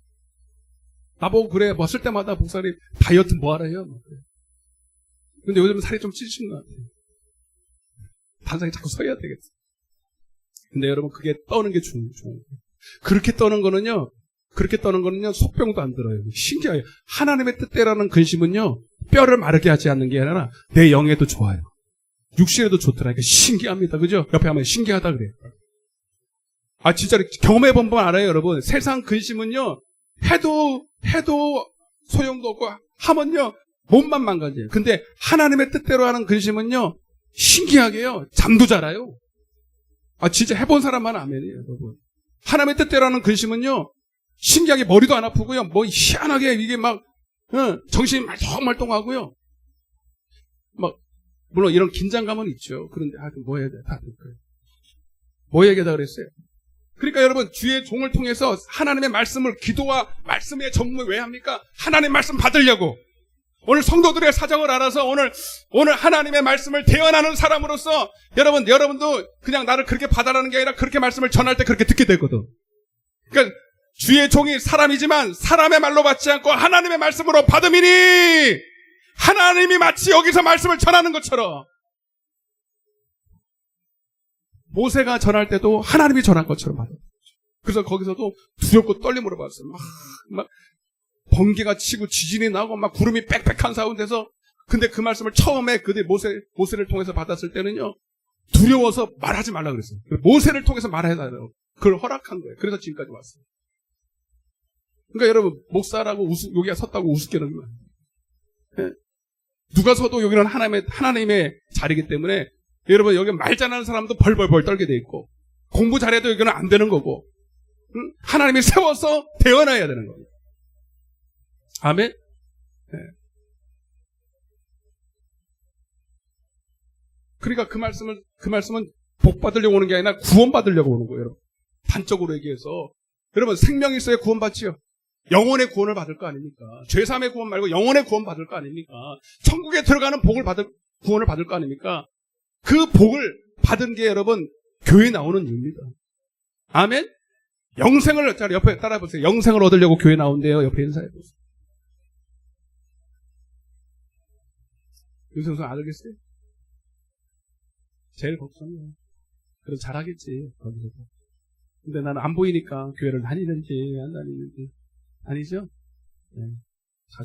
나보고 그래 쓸 때마다 목사님 다이어트 뭐하라 해요. 근데 요즘은 살이 좀 찌신 것 같아요. 단상에 자꾸 서야 되겠어. 근데 여러분 그게 떠는 게 좋은 거예요. 그렇게 떠는 거는요 속병도 안 들어요. 신기해요. 하나님의 뜻대로라는 근심은요 뼈를 마르게 하지 않는 게 아니라 내 영에도 좋아요. 육신에도 좋더라니까 신기합니다. 그죠? 옆에 하면 신기하다 그래요. 진짜 경험해본 분 알아요, 여러분. 세상 근심은요, 해도 소용도 없고, 하면요, 몸만 망가져요. 근데 하나님의 뜻대로 하는 근심은요, 신기하게요, 잠도 잘 와요. 진짜 해본 사람만 아멘이에요, 여러분. 하나님의 뜻대로 하는 근심은요, 신기하게 머리도 안 아프고요, 희한하게 이게 정신이 말똥말똥하고요. 물론 이런 긴장감은 있죠. 그런데, 뭐 해야 돼? 다 될까요? 뭐 얘기하다 그랬어요? 그러니까 여러분 주의 종을 통해서 하나님의 말씀을 기도와 말씀의 전문을 왜 합니까? 하나님의 말씀 받으려고. 오늘 성도들의 사정을 알아서 오늘 하나님의 말씀을 대언하는 사람으로서 여러분도 그냥 나를 그렇게 받아라는 게 아니라 그렇게 말씀을 전할 때 그렇게 듣게 되거든. 그러니까 주의 종이 사람이지만 사람의 말로 받지 않고 하나님의 말씀으로 받음이니 하나님이 마치 여기서 말씀을 전하는 것처럼 모세가 전할 때도 하나님이 전한 것처럼 받아요. 그래서 거기서도 두렵고 떨림으로 받았어요. 막 번개가 치고 지진이 나고 막 구름이 빽빽한 가운데서 근데 그 말씀을 처음에 그들 모세를 통해서 받았을 때는요 두려워서 말하지 말라 그랬어요. 모세를 통해서 말해달라고 그걸 허락한 거예요. 그래서 지금까지 왔어요. 그러니까 여러분 목사라고 여기가 섰다고 우습게는 네? 누가 서도 여기는 하나님의 자리이기 때문에 여러분 여기 말 잘하는 사람도 벌벌벌 떨게 돼 있고 공부 잘해도 여기는 안 되는 거고 하나님이 세워서 대언해야 되는 거예요. 아멘. 네. 그러니까 그 말씀은 복 받으려고 오는 게 아니라 구원 받으려고 오는 거예요. 여러분. 단적으로 얘기해서 여러분 생명이 있어야 구원 받지요. 영혼의 구원을 받을 거 아닙니까? 죄사함의 구원 말고 영혼의 구원 받을 거 아닙니까? 천국에 들어가는 구원을 받을 거 아닙니까? 그 복을 받은 게 여러분 교회 나오는 이유입니다. 아멘? 영생을 옆에 따라 보세요. 영생을 얻으려고 교회 나온대요. 옆에 인사해 보세요. 윤성수 아들겠어요? 제일 걱정이에요. 그래도 잘하겠지 거기서도. 근데 나는 안 보이니까 교회를 다니는지 안 다니는지 아니죠? 네.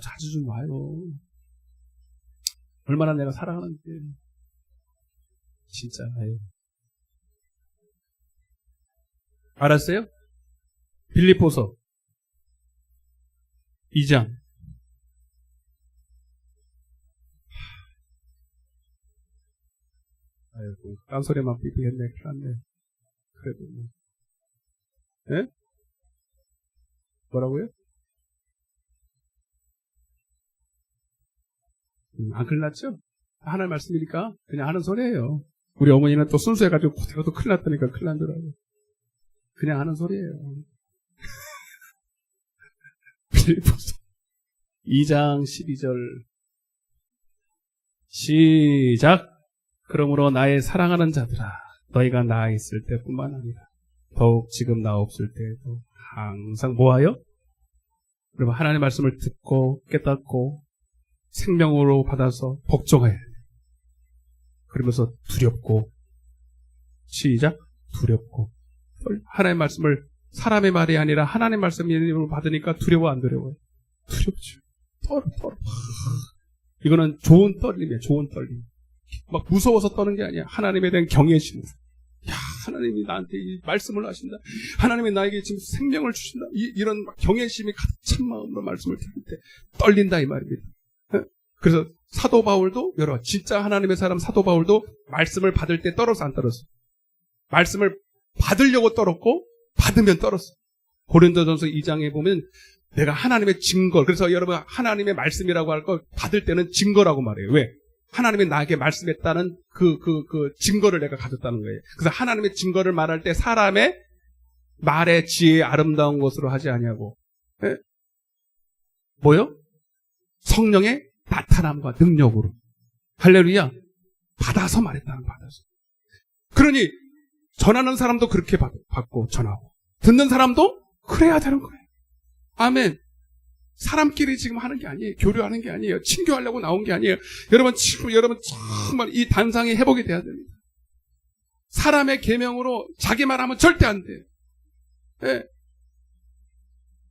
자주 좀 와요. 얼마나 내가 사랑하는지 진짜. 알았어요? 빌립보서 2장. 아이고, 딴소리만 삐삐했네. 큰일났네. 그래도 뭐. 예? 뭐라고요? 안 큰일 났죠? 하나님 말씀이니까 그냥 하는 소리예요. 우리 어머니는 또 순수해가지고 그대로도 큰일 났다니까 큰일 난더라고요. 그냥 하는 소리예요. 빌립보서 2장 12절 시작. 그러므로 나의 사랑하는 자들아, 너희가 나 있을 때뿐만 아니라 더욱 지금 나 없을 때에도 항상 뭐하여? 여러분, 하나님의 말씀을 듣고 깨닫고 생명으로 받아서 복종해야 돼. 그러면서 두렵고, 시작, 두렵고. 하나님의 말씀을 사람의 말이 아니라 하나님의 말씀을 받으니까 두려워 안 두려워요? 두렵죠. 떨어. 이거는 좋은 떨림이에요. 좋은 떨림. 막 무서워서 떠는 게 아니야. 하나님에 대한 경외심으로. 야, 하나님이 나한테 이 말씀을 하신다. 하나님이 나에게 지금 생명을 주신다. 이런 경외심이 가득 찬 마음으로 말씀을 들을 때 떨린다 이 말입니다. 그래서 사도 바울도 여러분 진짜 하나님의 사람 사도 바울도 말씀을 받을 때 떨어서 안 떨었어. 말씀을 받으려고 떨었고 받으면 떨었어. 고린도전서 2장에 보면 내가 하나님의 증거, 그래서 여러분 하나님의 말씀이라고 할 거 받을 때는 증거라고 말해요. 왜? 하나님이 나에게 말씀했다는 그 증거를 내가 가졌다는 거예요. 그래서 하나님의 증거를 말할 때 사람의 말의 지혜의 아름다운 것으로 하지 아니하고, 예? 뭐요? 성령의 나타남과 능력으로. 할렐루야. 받아서 말했다는 받아서. 그러니 전하는 사람도 그렇게 받고 전하고 듣는 사람도 그래야 되는 거예요. 아멘. 사람끼리 지금 하는 게 아니에요. 교류하는 게 아니에요. 친교하려고 나온 게 아니에요. 여러분 정말 이 단상이 회복이 돼야 됩니다. 사람의 계명으로 자기 말하면 절대 안 돼요. 네.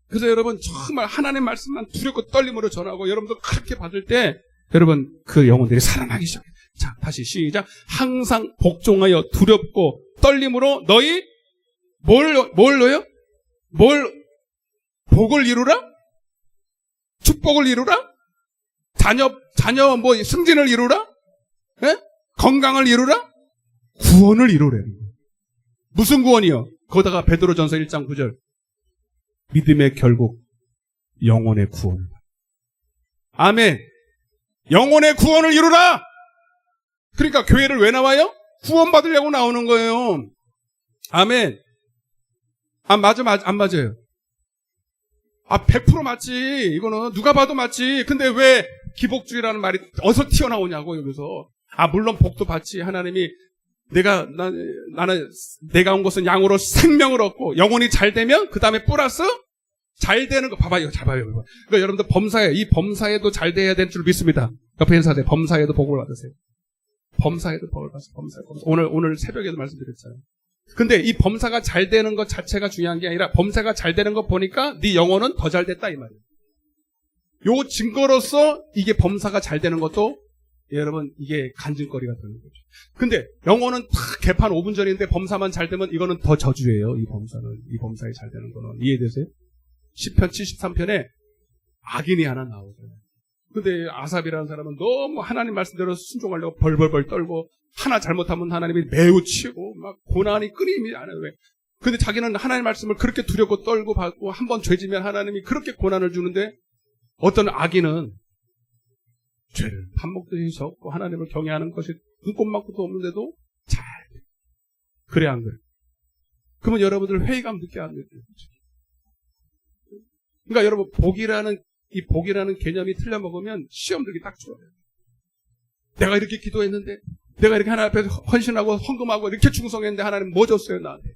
그래서 여러분 정말 하나님의 말씀만 두렵고 떨림으로 전하고 여러분도 그렇게 받을 때 여러분 그 영혼들이 살아나기 시작해요. 자, 다시 시작. 항상 복종하여 두렵고 떨림으로 너희 뭘로요? 복을 이루라? 축복을 이루라? 자녀 승진을 이루라? 예? 건강을 이루라? 구원을 이루래. 무슨 구원이요? 거기다가 베드로전서 1장 9절. 믿음의 결국 영혼의 구원을. 아멘. 영혼의 구원을 이루라! 그러니까 교회를 왜 나와요? 구원 받으려고 나오는 거예요. 아멘. 안 맞아요. 100% 맞지. 이거는 누가 봐도 맞지. 근데 왜 기복주의라는 말이 어디서 튀어나오냐고, 여기서. 물론 복도 받지. 하나님이 나는 내가 온 것은 양으로 생명을 얻고 영혼이 잘 되면 그 다음에 플러스 잘 되는 거. 봐봐요. 잘 봐요. 그러니까 여러분들 이 범사에도 잘 돼야 될 줄 믿습니다. 옆에 인사하세요. 범사에도 복을 받으세요. 범사에도 복을 받으세요. 범사. 오늘 새벽에도 말씀드렸잖아요. 근데 이 범사가 잘 되는 것 자체가 중요한 게 아니라 범사가 잘 되는 거 보니까 네 영혼은 더 잘 됐다 이 말이에요. 요 증거로서 이게 범사가 잘 되는 것도 여러분 이게 간증거리가 되는 거죠. 근데 영혼은 딱 개판 5분 전인데 범사만 잘 되면 이거는 더 저주예요. 이 범사에 잘 되는 거는. 이해되세요? 시편 73편에 악인이 하나 나오잖아요. 근데 아삽이라는 사람은 너무 하나님 말씀대로 순종하려고 벌벌벌 떨고 하나 잘못하면 하나님이 매우 치고 막 고난이 끊임이 안 해요. 왜? 근데 자기는 하나님 말씀을 그렇게 두렵고 떨고 받고 한번 죄지면 하나님이 그렇게 고난을 주는데 어떤 악인은 죄를 밥 먹듯이 적고 하나님을 경외하는 것이 눈꼽만큼도 없는데도 잘 돼. 그래 안 그래? 그러면 여러분들 회의감 느껴 안 느껴요? 그러니까 여러분 이 복이라는 개념이 틀려먹으면 시험 들기 딱 좋아요. 내가 이렇게 기도했는데 내가 이렇게 하나님 앞에서 헌신하고 헌금하고 이렇게 충성했는데 하나님 뭐 줬어요 나한테?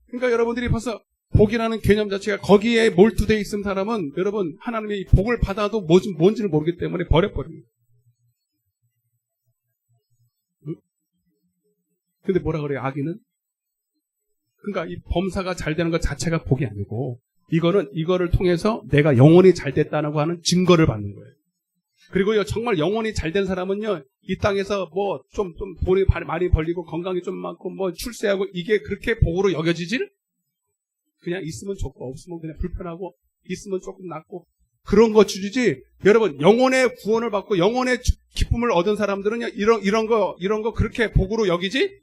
그러니까 여러분들이 벌써 복이라는 개념 자체가 거기에 몰두되어 있는 사람은 여러분 하나님이 복을 받아도 뭔지를 모르기 때문에 버려버립니다. 응? 근데 뭐라 그래요? 악인은? 그러니까 이 범사가 잘 되는 것 자체가 복이 아니고 이거를 통해서 내가 영혼이 잘 됐다고 하는 증거를 받는 거예요. 그리고요, 정말 영혼이 잘 된 사람은요, 이 땅에서 좀 돈이 많이 벌리고 건강이 좀 많고 출세하고 이게 그렇게 복으로 여겨지질? 그냥 있으면 좋고 없으면 그냥 불편하고 있으면 조금 낫고 그런 거 주지. 여러분, 영혼의 구원을 받고 영혼의 기쁨을 얻은 사람들은요, 이런 거 그렇게 복으로 여기지?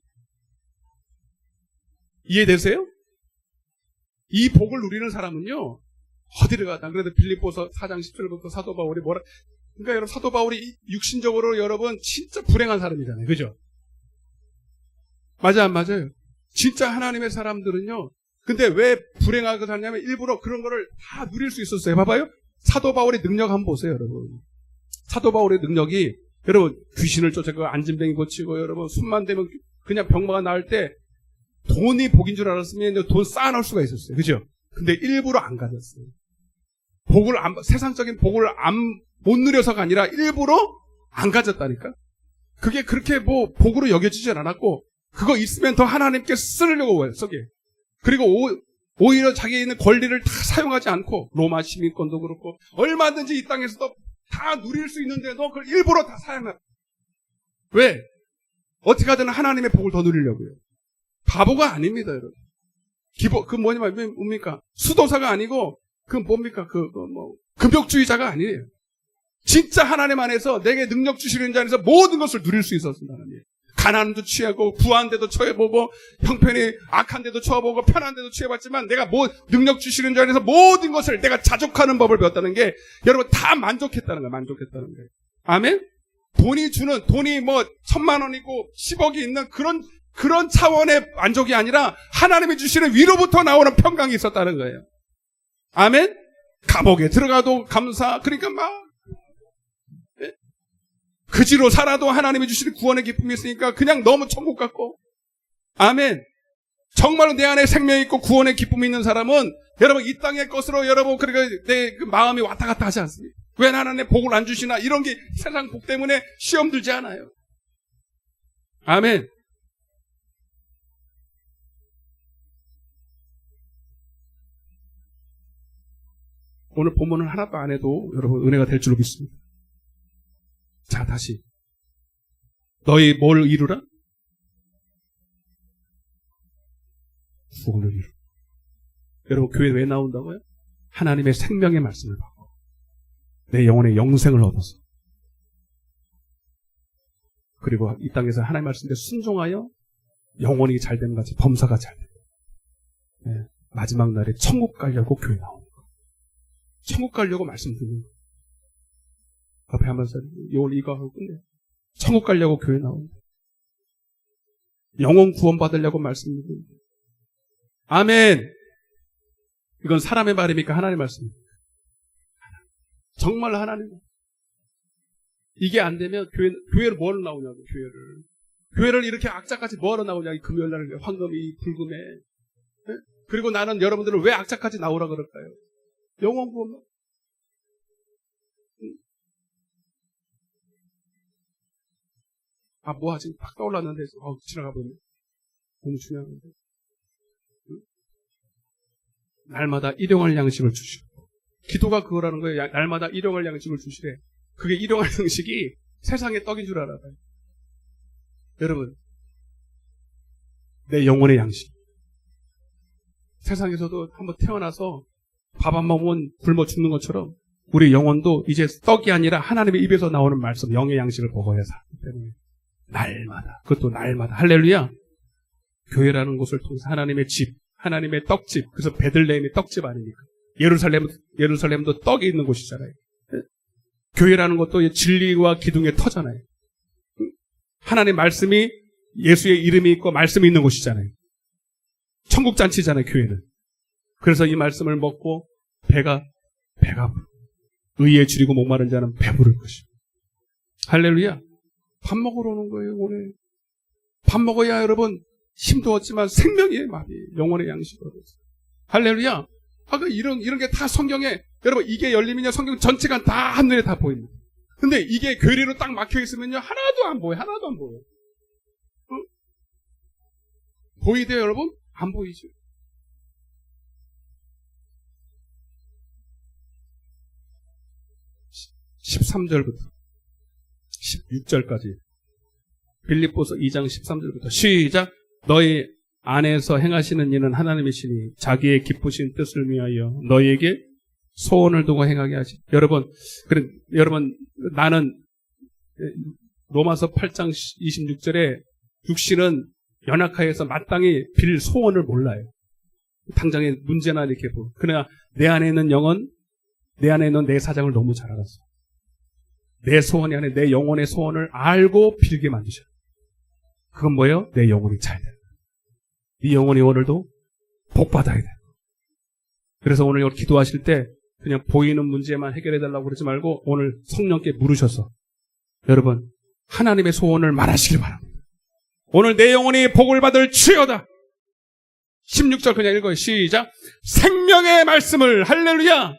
이해되세요? 이 복을 누리는 사람은요, 어디를 가다. 그래도 빌립보서 4장 10절부터 사도 바울이 그러니까 여러분, 사도 바울이 육신적으로 여러분 진짜 불행한 사람이잖아요. 그죠? 맞아, 안 맞아요? 진짜 하나님의 사람들은요, 근데 왜 불행하게 살냐면 일부러 그런 거를 다 누릴 수 있었어요. 봐봐요. 사도 바울의 능력 한번 보세요, 여러분. 사도 바울의 능력이 여러분 귀신을 쫓아가고 안진뱅이 고치고 여러분 숨만 대면 그냥 병마가 나을 때 돈이 복인 줄 알았으면 돈 쌓아놓을 수가 있었어요. 그죠? 근데 일부러 안 가졌어요. 세상적인 복을 못 누려서가 아니라 일부러 안 가졌다니까? 그게 그렇게 뭐 복으로 여겨지진 않았고, 그거 있으면 더 하나님께 쓰려고 써게. 그리고 오히려 자기에 있는 권리를 다 사용하지 않고, 로마 시민권도 그렇고, 얼마든지 이 땅에서도 다 누릴 수 있는데도 그걸 일부러 다 사용해. 왜? 어떻게 하든 하나님의 복을 더 누리려고요. 바보가 아닙니다, 여러분. 뭡니까? 수도사가 아니고, 뭡니까? 금욕주의자가 아니에요. 진짜 하나님 안에서 내게 능력 주시는 자 안에서 모든 것을 누릴 수 있었습니다, 하나님. 가난도 취하고, 부한 데도 처해보고, 형편이 악한 데도 처해보고, 편한 데도 취해봤지만, 내가 능력 주시는 자 안에서 모든 것을 내가 자족하는 법을 배웠다는 게, 여러분 다 만족했다는 거예요. 아멘? 돈이 1,000만 원 있고, 10억이 있는 그런 차원의 만족이 아니라, 하나님이 주시는 위로부터 나오는 평강이 있었다는 거예요. 아멘? 감옥에 들어가도 감사, 그러니까 그지로 살아도 하나님이 주시는 구원의 기쁨이 있으니까 그냥 너무 천국 같고. 아멘. 정말로 내 안에 생명이 있고 구원의 기쁨이 있는 사람은 여러분 이 땅의 것으로 여러분 그러니까 내 마음이 왔다 갔다 하지 않습니까? 왜 나는 내 복을 안 주시나? 이런 게 세상 복 때문에 시험 들지 않아요. 아멘. 오늘 본문은 하나도 안 해도 여러분 은혜가 될 줄로 믿습니다. 자, 다시. 너희 뭘 이루라? 구원을 이루. 여러분, 교회 왜 나온다고요? 하나님의 생명의 말씀을 받고, 내 영혼의 영생을 얻어서, 그리고 이 땅에서 하나님의 말씀에 순종하여 영혼이 잘 되는 같이 범사가 잘 되고, 네, 마지막 날에 천국 가려고 교회 나오는 거. 천국 가려고 말씀 듣는 거. 앞에 하면서 오늘 이거 하고 끝내. 천국 가려고 교회 나온다. 영혼 구원 받으려고 말씀드립니다. 아멘. 이건 사람의 말입니까? 하나님의 말씀입니까? 정말 하나님. 이게 안 되면 교회를 뭐하러 나오냐고, 교회를 이렇게 악자까지 뭐하러 나오냐고, 금요일날 황금이 불금에. 네? 그리고 나는 여러분들은 왜 악자까지 나오라 그럴까요? 영혼 구원. 뭐하지? 팍 떠올랐는데, 지나가 보면. 너무 중요한데. 응? 날마다 일용할 양식을 주시고. 기도가 그거라는 거예요. 날마다 일용할 양식을 주시래. 그게 일용할 양식이 세상의 떡인 줄 알아요. 여러분, 내 영혼의 양식. 세상에서도 한번 태어나서 밥 안 먹으면 굶어 죽는 것처럼 우리 영혼도 이제 떡이 아니라 하나님의 입에서 나오는 말씀, 영의 양식을 먹어야 살기 때문에. 날마다, 그것도 날마다. 할렐루야. 교회라는 곳을 통해서 하나님의 집, 하나님의 떡집. 그래서 베들레헴이 떡집 아닙니까? 예루살렘도 떡이 있는 곳이잖아요. 교회라는 것도 진리와 기둥의 터잖아요. 하나님의 말씀이 예수의 이름이 있고 말씀이 있는 곳이잖아요. 천국잔치잖아요, 교회는. 그래서 이 말씀을 먹고 배가 의에 줄이고 목마른 자는 배부를 것이고. 할렐루야. 밥 먹으러 오는 거예요, 오늘. 밥 먹어야 여러분 힘도 얻지만 생명이에요, 마비. 영혼의 양식을 얻어서. 할렐루야. 이런 게 다 성경에, 여러분 이게 열리면요, 성경 전체가 다 한눈에 다 보입니다. 근데 이게 교리로 딱 막혀 있으면요, 하나도 안 보여. 응? 보이대요, 여러분? 안 보이죠. (13절부터) 16절까지 빌립보서 2장 13절부터 시작. 너희 안에서 행하시는 이는 하나님이시니 자기의 기쁘신 뜻을 위하여 너희에게 소원을 두고 행하게 하시. 여러분 나는 로마서 8장 26절에 육신은 연약하여서 마땅히 빌 소원을 몰라요. 당장의 문제나 이렇게 보고. 그러나 내 안에 있는 영은 내 안에 있는 내 사정을 너무 잘 알았어. 내 소원이 아니라 내 영혼의 소원을 알고 빌게 만드셔. 그건 뭐예요? 내 영혼이 잘 돼. 네 영혼이 오늘도 복 받아야 돼. 그래서 오늘 기도하실 때 그냥 보이는 문제만 해결해 달라고 그러지 말고 오늘 성령께 물으셔서 여러분 하나님의 소원을 말하시길 바랍니다. 오늘 내 영혼이 복을 받을 주여다. 16절 그냥 읽어요. 시작. 생명의 말씀을, 할렐루야.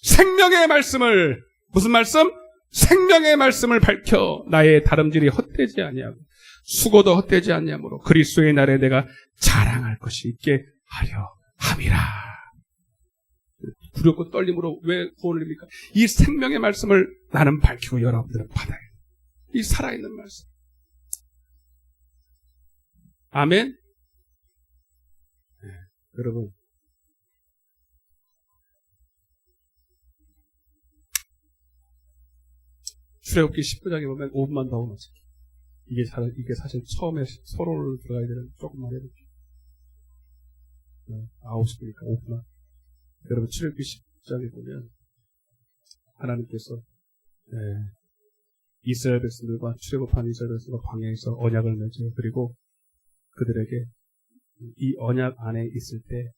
생명의 말씀을, 무슨 말씀? 생명의 말씀을 밝혀 나의 다름질이 헛되지 아니하고 수고도 헛되지 아니하므로 그리스도의 날에 내가 자랑할 것이 있게 하려 함이라. 두렵고 떨림으로 왜 구원을 입니까? 이 생명의 말씀을 나는 밝히고 여러분들은 받아요. 이 살아있는 말씀. 아멘. 네, 여러분 출애굽기 19장에 보면 5분만 더 오면 이게 사실 처음에 서로를 들어가야 되는 조금만 해볼게요. 9시니까 5분만. 여러분 출애굽기 10장에 보면 하나님께서 이스라엘 백성들과 출애굽한 이스라엘 백성과 광야에서 언약을 맺어요. 그리고 그들에게 이 언약 안에 있을 때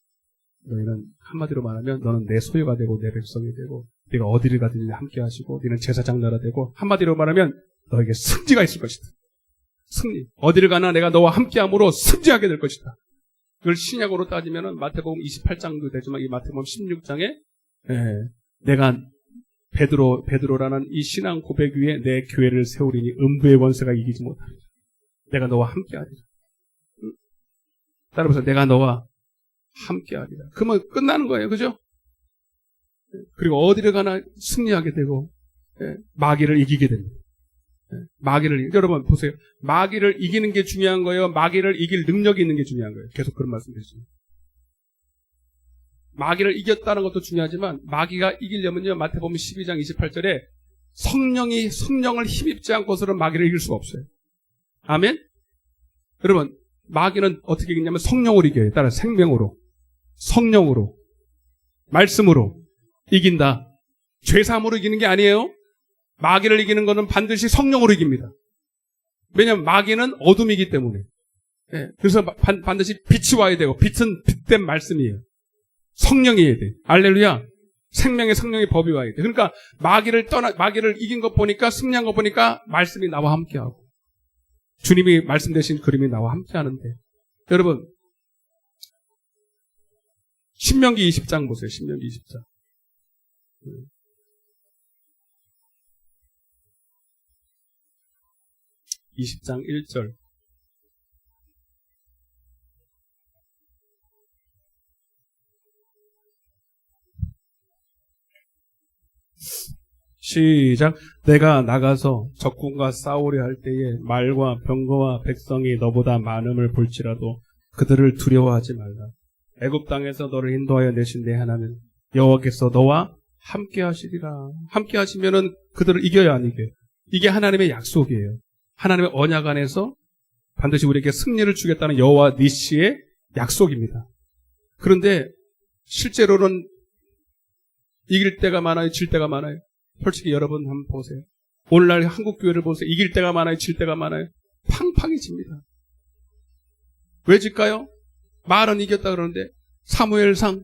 너희는 한마디로 말하면 너는 내 소유가 되고 내 백성이 되고 네가 어디를 가든지 함께 하시고 너는 제사장 나라 되고 한마디로 말하면 너에게 승리가 있을 것이다. 승리. 어디를 가나 내가 너와 함께함으로 승리하게 될 것이다. 그걸 신약으로 따지면은 마태복음 28장도 되지만 이 마태복음 16장에 내가 베드로라는 이 신앙 고백 위에 내 교회를 세우리니 음부의 권세가 이기지 못하리라. 내가 너와 함께하리라. 따라서 내가 너와 함께하리라. 그러면 끝나는 거예요. 그죠? 그리고 어디를 가나 승리하게 되고 마귀를 이기게 됩니다. 여러분 보세요. 마귀를 이기는 게 중요한 거예요. 마귀를 이길 능력이 있는 게 중요한 거예요. 계속 그런 말씀 드리죠. 마귀를 이겼다는 것도 중요하지만 마귀가 이기려면요. 마태복음 12장 28절에 성령을 힘입지 않고서는 마귀를 이길 수가 없어요. 아멘? 여러분 마귀는 어떻게 이기냐면 성령으로 이겨요. 따라 생명으로, 성령으로, 말씀으로 이긴다. 죄사함으로 이기는 게 아니에요. 마귀를 이기는 것은 반드시 성령으로 이깁니다. 왜냐하면 마귀는 어둠이기 때문에. 그래서 반드시 빛이 와야 되고 빛은 빛된 말씀이에요. 성령이어야 돼. 알렐루야. 생명의 성령의 법이 와야 돼. 그러니까 마귀를 이긴 것 보니까 승리한 것 보니까 말씀이 나와 함께하고 주님이 말씀되신 그림이 나와 함께하는데 여러분 신명기 20장 보세요. 신명기 20장. 20장 1절. 시작. 내가 나가서 적군과 싸우려 할 때에 말과 병거와 백성이 너보다 많음을 볼지라도 그들을 두려워하지 말라. 애굽 땅에서 너를 인도하여 내신 내 하나님 여호와께서 너와 함께 하시리라. 함께 하시면은 그들을 이겨야 안 이겨요. 이게 하나님의 약속이에요. 하나님의 언약 안에서 반드시 우리에게 승리를 주겠다는 여호와 니시의 약속입니다. 그런데 실제로는 이길 때가 많아요, 질 때가 많아요. 솔직히 여러분 한번 보세요. 오늘날 한국 교회를 보세요. 이길 때가 많아요, 질 때가 많아요. 팡팡이 집니다. 왜 질까요? 말은 이겼다 그러는데 사무엘상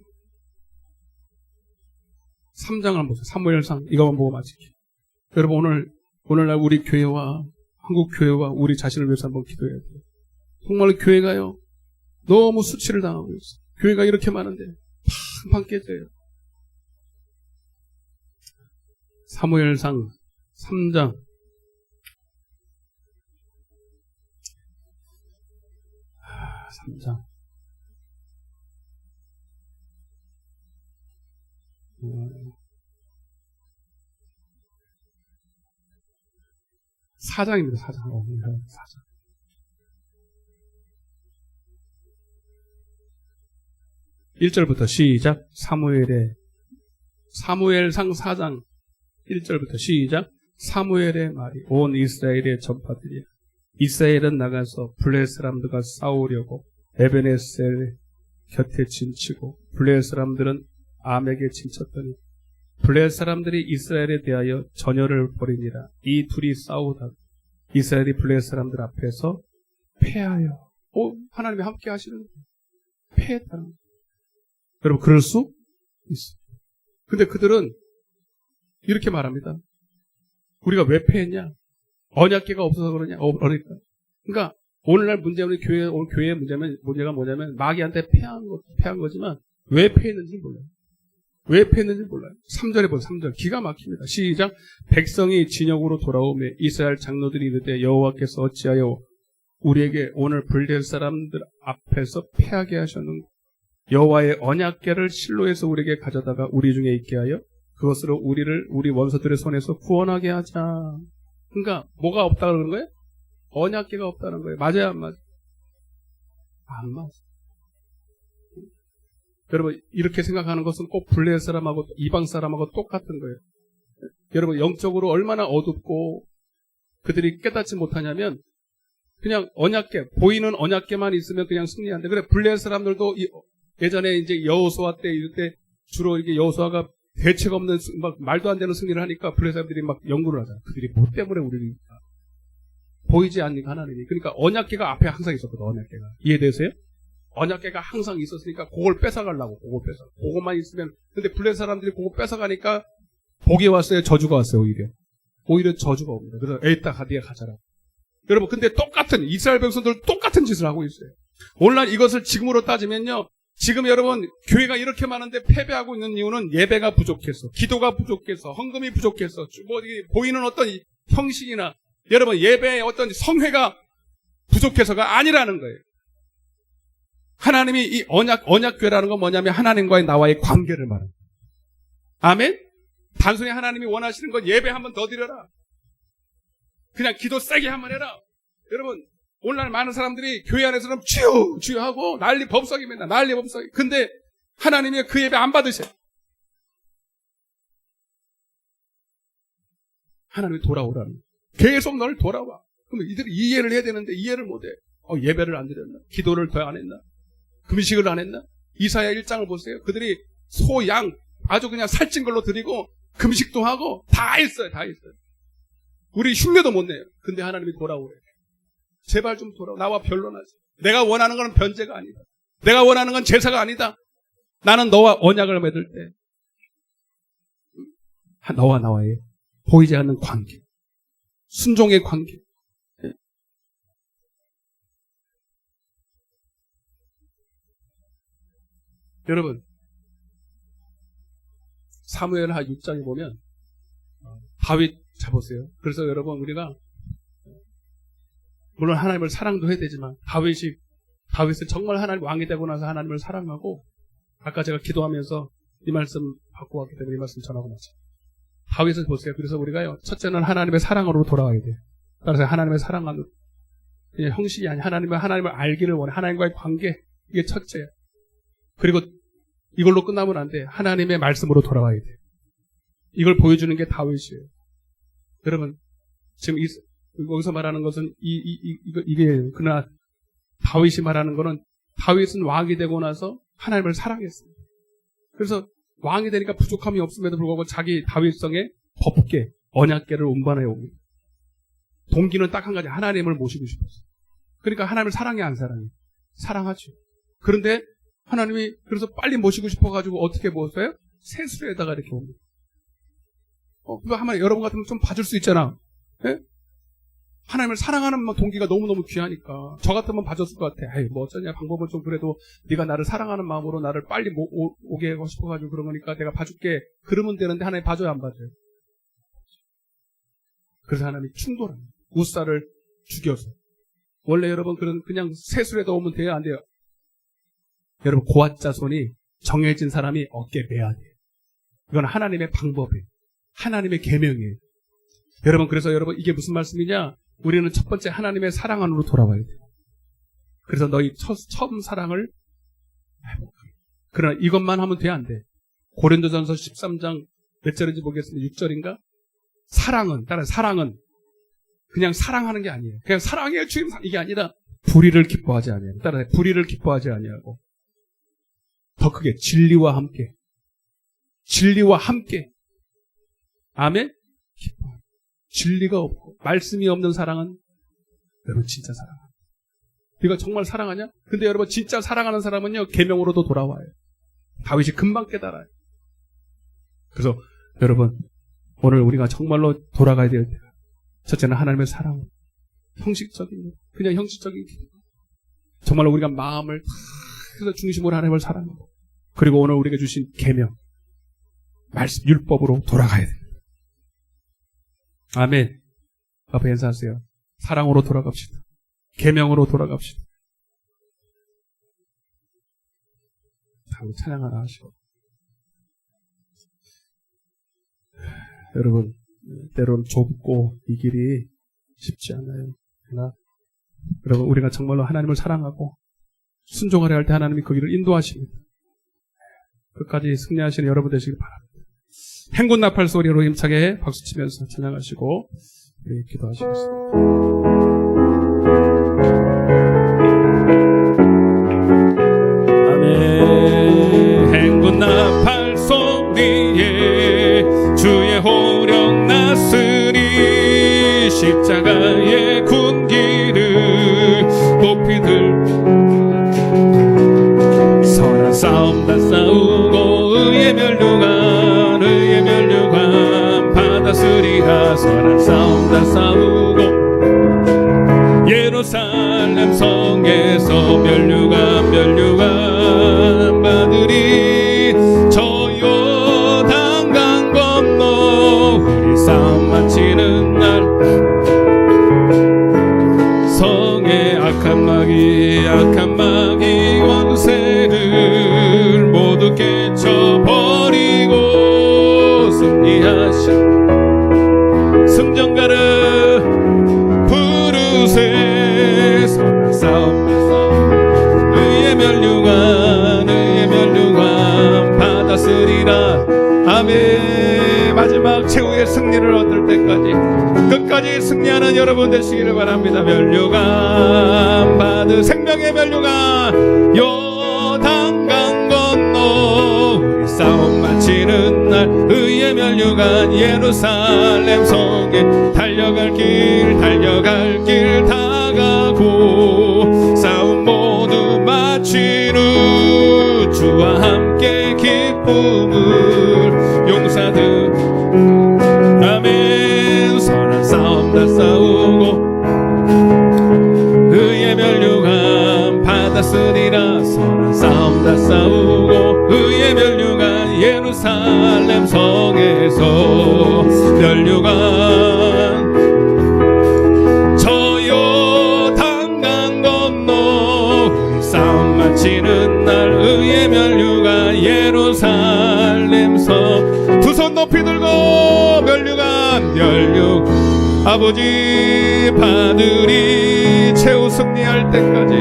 3장을 한번 보세요. 사무엘상 이거만 보고 마칠게요. 여러분 오늘날 우리 교회와 한국 교회와 우리 자신을 위해서 한번 기도해야 돼요. 정말 교회가요 너무 수치를 당하고 있어요. 교회가 이렇게 많은데 팡팡 깨져요. 사무엘상 3장 3장 4장입니다. 4장. 4장. (1절부터) 시작. 사무엘상 4장 1절부터 시작. 사무엘의 말이 온 이스라엘에 전파되리라. 이스라엘은 나가서 블레 사람들과 싸우려고 에베네셀 곁에 진치고 블레 사람들은 암에게 진쳤더니 블레 사람들이 이스라엘에 대하여 전열을 벌이니라. 이 둘이 싸우다가 이스라엘이 블레 사람들 앞에서 패하여. 하나님이 함께 하시는 거예요. 패했다는 거예요. 여러분, 그럴 수 있어요. 근데 그들은 이렇게 말합니다. 우리가 왜 패했냐? 언약궤가 없어서 그러냐? 그러니까 오늘날 문제는 교회의 문제가 뭐냐면 마귀한테 패한 거지만 왜 패했는지 몰라요. 왜 패했는지 몰라요. 3절에 보세요. 3절 기가 막힙니다. 시작. 백성이 진영으로 돌아오며 이스라엘 장로들이 이르되 여호와께서 어찌하여 우리에게 오늘 불릴 사람들 앞에서 패하게 하셨는가? 여호와의 언약궤를 실로에서 우리에게 가져다가 우리 중에 있게 하여 그것으로 우리 원수들의 손에서 구원하게 하자. 그러니까 뭐가 없다 그러는 거예요? 언약궤가 없다는 거예요. 맞아요, 안 맞아요? 안 맞아요. 여러분, 이렇게 생각하는 것은 꼭 블레 사람하고 이방 사람하고 똑같은 거예요. 여러분, 영적으로 얼마나 어둡고 그들이 깨닫지 못하냐면 그냥 언약궤, 보이는 언약궤만 있으면 그냥 승리한대. 그래, 블레 사람들도 예전에 이제 여호수아 때 이럴 때 주로 이게 여호수아가 대책 없는 막 말도 안 되는 승리를 하니까 블레 사람들이 막 연구를 하잖아. 그들이 뭐 때문에 우리를 보이지 않으니까 하나님이. 그러니까 언약궤가 앞에 항상 있었거든. 언약궤가. 이해되세요? 언약궤가 항상 있었으니까 그걸 뺏어가려고. 그것만 있으면. 근데 블레 사람들이 그거 뺏어가니까 복이 왔어요? 저주가 왔어요? 오히려 저주가 옵니다. 그래서 에이따 가디에 가자라고. 여러분, 근데 똑같은 이스라엘 백성들 똑같은 짓을 하고 있어요. 오늘날 이것을 지금으로 따지면요. 지금 여러분 교회가 이렇게 많은데 패배하고 있는 이유는 예배가 부족해서, 기도가 부족해서, 헌금이 부족해서, 보이는 어떤 형식이나 여러분 예배의 어떤 성회가 부족해서가 아니라는 거예요. 하나님이 이 언약궤라는 건 뭐냐면 하나님과의 나와의 관계를 말합니다. 아멘? 단순히 하나님이 원하시는 건 예배 한번 더 드려라. 그냥 기도 세게 한번 해라. 여러분, 오늘날 많은 사람들이 교회 안에서는 주여 하고 난리 법석입니다. 난리 법석. 근데 하나님이 그 예배 안 받으셔요. 하나님이 돌아오라는 거예요. 계속 널 돌아와. 그러면 이들이 이해를 해야 되는데 이해를 못해. 예배를 안 드렸나? 기도를 더 안 했나? 금식을 안 했나? 이사야 1장을 보세요. 그들이 소, 양 아주 그냥 살찐 걸로 드리고 금식도 하고 다 했어요. 우리 흉내도 못 내요. 근데 하나님이 돌아오래. 제발 좀 돌아와. 나와 변론하지. 내가 원하는 건 변제가 아니다. 내가 원하는 건 제사가 아니다. 나는 너와 언약을 맺을 때 너와 나와의 보이지 않는 관계, 순종의 관계. 여러분, 사무엘하 6장에 보면 다윗 잡으세요. 그래서 여러분 우리가 물론 하나님을 사랑도 해야 되지만 다윗은 정말 하나님 왕이 되고 나서 하나님을 사랑하고 아까 제가 기도하면서 이 말씀 받고 왔기 때문에 이 말씀 전하고 나서 다윗을 보세요. 그래서 우리가요 첫째는 하나님의 사랑으로 돌아와야 돼요. 따라서 하나님의 사랑하는 그냥 형식이 아니라 하나님을 알기를 원해. 하나님과의 관계 이게 첫째예요. 그리고 이걸로 끝나면 안 돼. 하나님의 말씀으로 돌아와야 돼. 이걸 보여주는 게 다윗이에요. 여러분 지금 여기서 말하는 것은 이게 그러나 다윗이 말하는 거는 다윗은 왕이 되고 나서 하나님을 사랑했어요. 그래서 왕이 되니까 부족함이 없음에도 불구하고 자기 다윗성의 법궤, 언약궤를 운반해 옵니다. 동기는 딱 한 가지, 하나님을 모시고 싶었어요. 그러니까 하나님을 사랑해 안 사랑해? 사랑하죠. 그런데 하나님이 그래서 빨리 모시고 싶어가지고 어떻게 모셔요? 세수에다가 이렇게 옵니다. 그거 한번 여러분 같으면 좀 봐줄 수 있잖아. 예? 하나님을 사랑하는 동기가 너무너무 귀하니까 저 같으면 봐줬을 것 같아. 뭐 어쩌냐, 방법은 좀 그래도 네가 나를 사랑하는 마음으로 나를 빨리 오게 하고 싶어가지고 그런 거니까 내가 봐줄게. 그러면 되는데 하나님 봐줘요, 안 봐줘요? 그래서 하나님이 충돌합니다. 우사를 죽여서. 원래 여러분 그냥 세술에다 오면 돼요, 안 돼요? 여러분 고앗 자손이 정해진 사람이 어깨에 매야 돼요. 이건 하나님의 방법이에요. 하나님의 계명이에요. 여러분 그래서 여러분 이게 무슨 말씀이냐? 우리는 첫 번째 하나님의 사랑 안으로 돌아와야 돼요. 그래서 너희 처음 사랑을 회복해. 그러나 이것만 하면 돼, 안 돼? 고린도전서 13장 몇 절인지 보겠습니다. 6절인가? 사랑은 그냥 사랑하는 게 아니에요. 그냥 사랑해요 주님, 이게 아니라 불의를 기뻐하지 아니하고, 따라서 불의를 기뻐하지 아니하고 더 크게 진리와 함께 아멘? 기뻐하고. 진리가 없고 말씀이 없는 사랑은 여러분 진짜 사랑. 네가 정말 사랑하냐? 근데 여러분 진짜 사랑하는 사람은요 계명으로도 돌아와요. 다윗이 금방 깨달아요. 그래서 여러분 오늘 우리가 정말로 돌아가야 될 때가 첫째는 하나님의 사랑, 형식적인 그냥 형식적인 기도. 정말로 우리가 마음을 다 해서 중심으로 하나님을 사랑하고 그리고 오늘 우리가 주신 계명, 말씀, 율법으로 돌아가야 됩니다. 아멘. 앞에 인사하세요. 사랑으로 돌아갑시다. 계명으로 돌아갑시다. 다음 찬양 하나 하시고. 여러분 때로는 좁고 이 길이 쉽지 않아요. 그러나 여러분 우리가 정말로 하나님을 사랑하고 순종하려 할 때 하나님이 그 길을 인도하십니다. 끝까지 승리하시는 여러분 되시길 바랍니다. 행군 나팔 소리로 힘차게 박수치면서 찬양하시고 우리 기도하시겠습니다. 아멘. 행군 나팔 소리에 주의 호령 나으리 십자가의 군기를 높이 들 선한 싸움 다 싸우고 의의 멸류관 받아쓰리라. 선한 싸움 다 싸우고 예루살렘 성에서 멸류관 받으리. 저 요단강 건너 우리 싸움 마치는 날 성의 악한 마귀 원세를 모두 깨쳐버리고 승리하신 승전가를 부르세. 선한 싸움 의의 멸류관 받아쓰리라. 아멘. 마지막 최후의 승리를 얻을 때까지 끝까지 승리하는 여러분 되시기를 바랍니다. 멸류관 받은 생명의 멸류관 요단강 건너 우리 싸움 마치는 날 의의 멸류관 예루살렘 성에 달려갈 길 다가고 싸움 모두 마친 후 주와 함께 기쁨을 용사들 아멘. 선한 싸움 다 싸우고 의의 멸류관 받았으리라. 선한 싸움 다 싸우고 의의 멸류관 예루살렘 성에서 멸류관 저 요단강 건너 우리 싸움 마치는 날 의의 멸류관 예루살렘 성 두 손 높이 들고 멸류관 아버지 받으리. 최후 승리할 때까지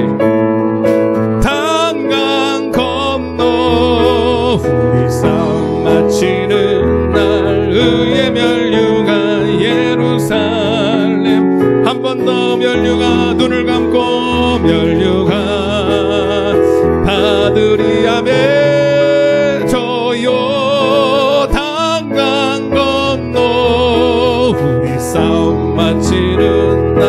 단강 건너 우리 싸움 마치는 날 의의 멸류관 예루살렘 한 번 더 멸류관 눈을 감고 멸류관 받으리. 아멘. 저요 단강 건너 우리 싸움 마치는 날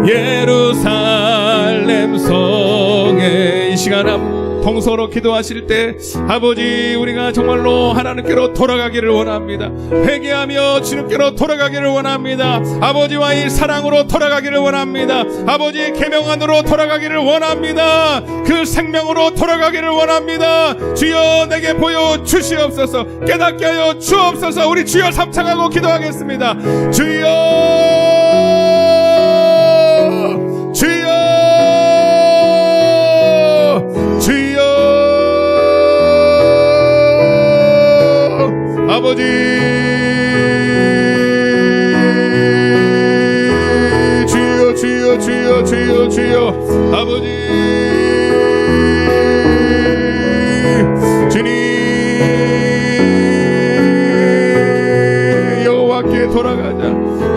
예루살렘 성에 이 시간 동서로 기도하실 때 아버지 우리가 정말로 하나님께로 돌아가기를 원합니다. 회개하며 주님께로 돌아가기를 원합니다. 아버지와의 사랑으로 돌아가기를 원합니다. 아버지의 계명 안으로 돌아가기를 원합니다. 그 생명으로 돌아가기를 원합니다. 주여 내게 보여 주시옵소서. 깨닫게 하여 주옵소서. 우리 주여 삼창하고 기도하겠습니다. 주여 아버지 주여 아버지 주님 여호와께 돌아가자.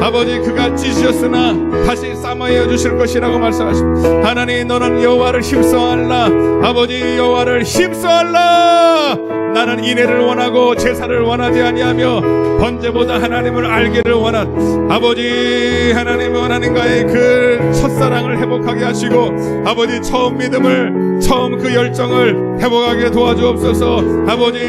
아버지 그가 찢으셨으나 다시 싸매어 주실 것이라고 말씀하십니다. 하나님 너는 여호와를 힘써하라. 아버지 여호와를 힘써하라. 나는 인애를 원하고 제사를 원하지 아니하며 번제보다 하나님을 알기를 원한 아버지 하나님, 하나님과의 그 첫사랑을 회복하게 하시고 아버지 처음 믿음을, 처음 그 열정을 회복하게 도와주옵소서. 아버지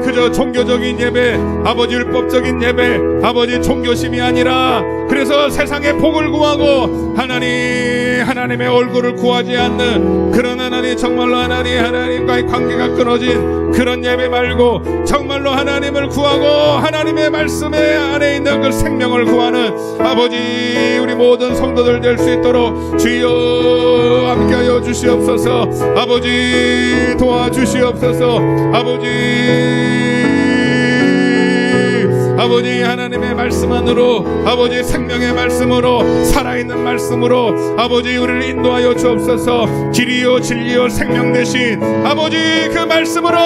그저 종교적인 예배, 아버지 율법적인 예배, 아버지 종교심이 아니라 그래서 세상의 복을 구하고 하나님의 얼굴을 구하지 않는 그런 하나님, 정말로 하나님과의 관계가 끊어진 그런 예배 말고 정말로 하나님을 구하고 하나님의 말씀에 안에 있는 그 생명을 구하는 아버지 우리 모든 성도들 될 수 있도록 주여 함께하여 주시옵소서. 아버지 도와주시옵소서. 아버지 하나님의 말씀 안으로, 아버지 생명의 말씀으로, 살아있는 말씀으로 아버지 우리를 인도하여 주옵소서. 길이요 진리요 생명 되신 아버지 그 말씀으로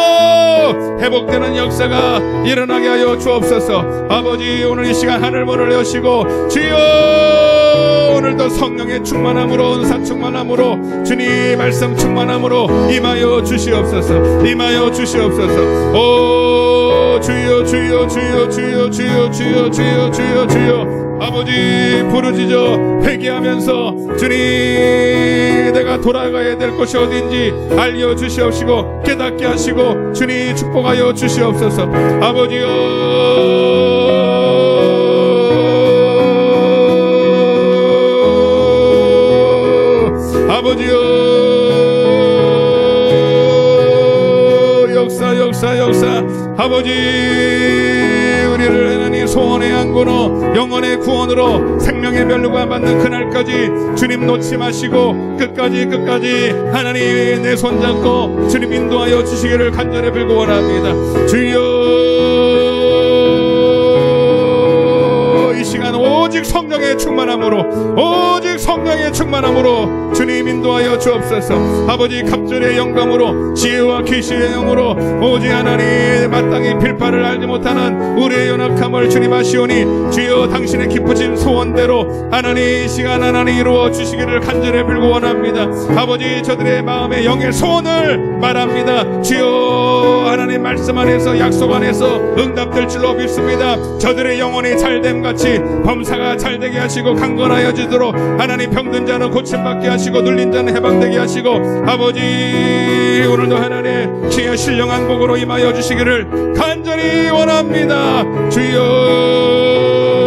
회복되는 역사가 일어나게 하여 주옵소서. 아버지 오늘 이 시간 하늘문을 여시고 주여 오늘도 성령의 충만함으로, 은사 충만함으로, 주님 말씀 충만함으로 임하여 주시옵소서. 임하여 주시옵소서. 오 주여 주여 주여 주여 주여 주여 주여 주여 주여 아버지 부르짖어 회개하면서 주님 내가 돌아가야 될 곳이 어딘지 알려주시옵시고 깨닫게 하시고 주님 축복하여 주시옵소서. 아버지여 아버지여 역사 아버지 우리를 하나님 소원의 안고로 영혼의 구원으로 생명의 멸류관 받는 그날까지 주님 놓지 마시고 끝까지 하나님 내 손잡고 주님 인도하여 주시기를 간절히 빌고 원합니다. 주여 이 시간 오직 성령의 충만함으로 주님 인도하여 주옵소서. 아버지 갑절의 영감으로 지혜와 계시의 영으로 오직 하나님 마땅히 빌파를 알지 못하는 우리의 연약함을 주님 아시오니 주여 당신의 깊으신 소원대로 하나님 이 시간 하나님 이루어 주시기를 간절히 빌고 원합니다. 아버지 저들의 마음의 영의 소원을 말합니다. 주여 하나님 말씀 안에서 약속 안에서 응답될 줄로 믿습니다. 저들의 영혼이 잘됨 같이 범사가 잘되게 하시고 강건하여 지도록 하나님 병든 자는 고침받게 하시고 눌린 자는 해방되게 하시고 아버지 오늘도 하나님 주여 신령한 복으로 임하여 주시기를 간절히 원합니다. 주여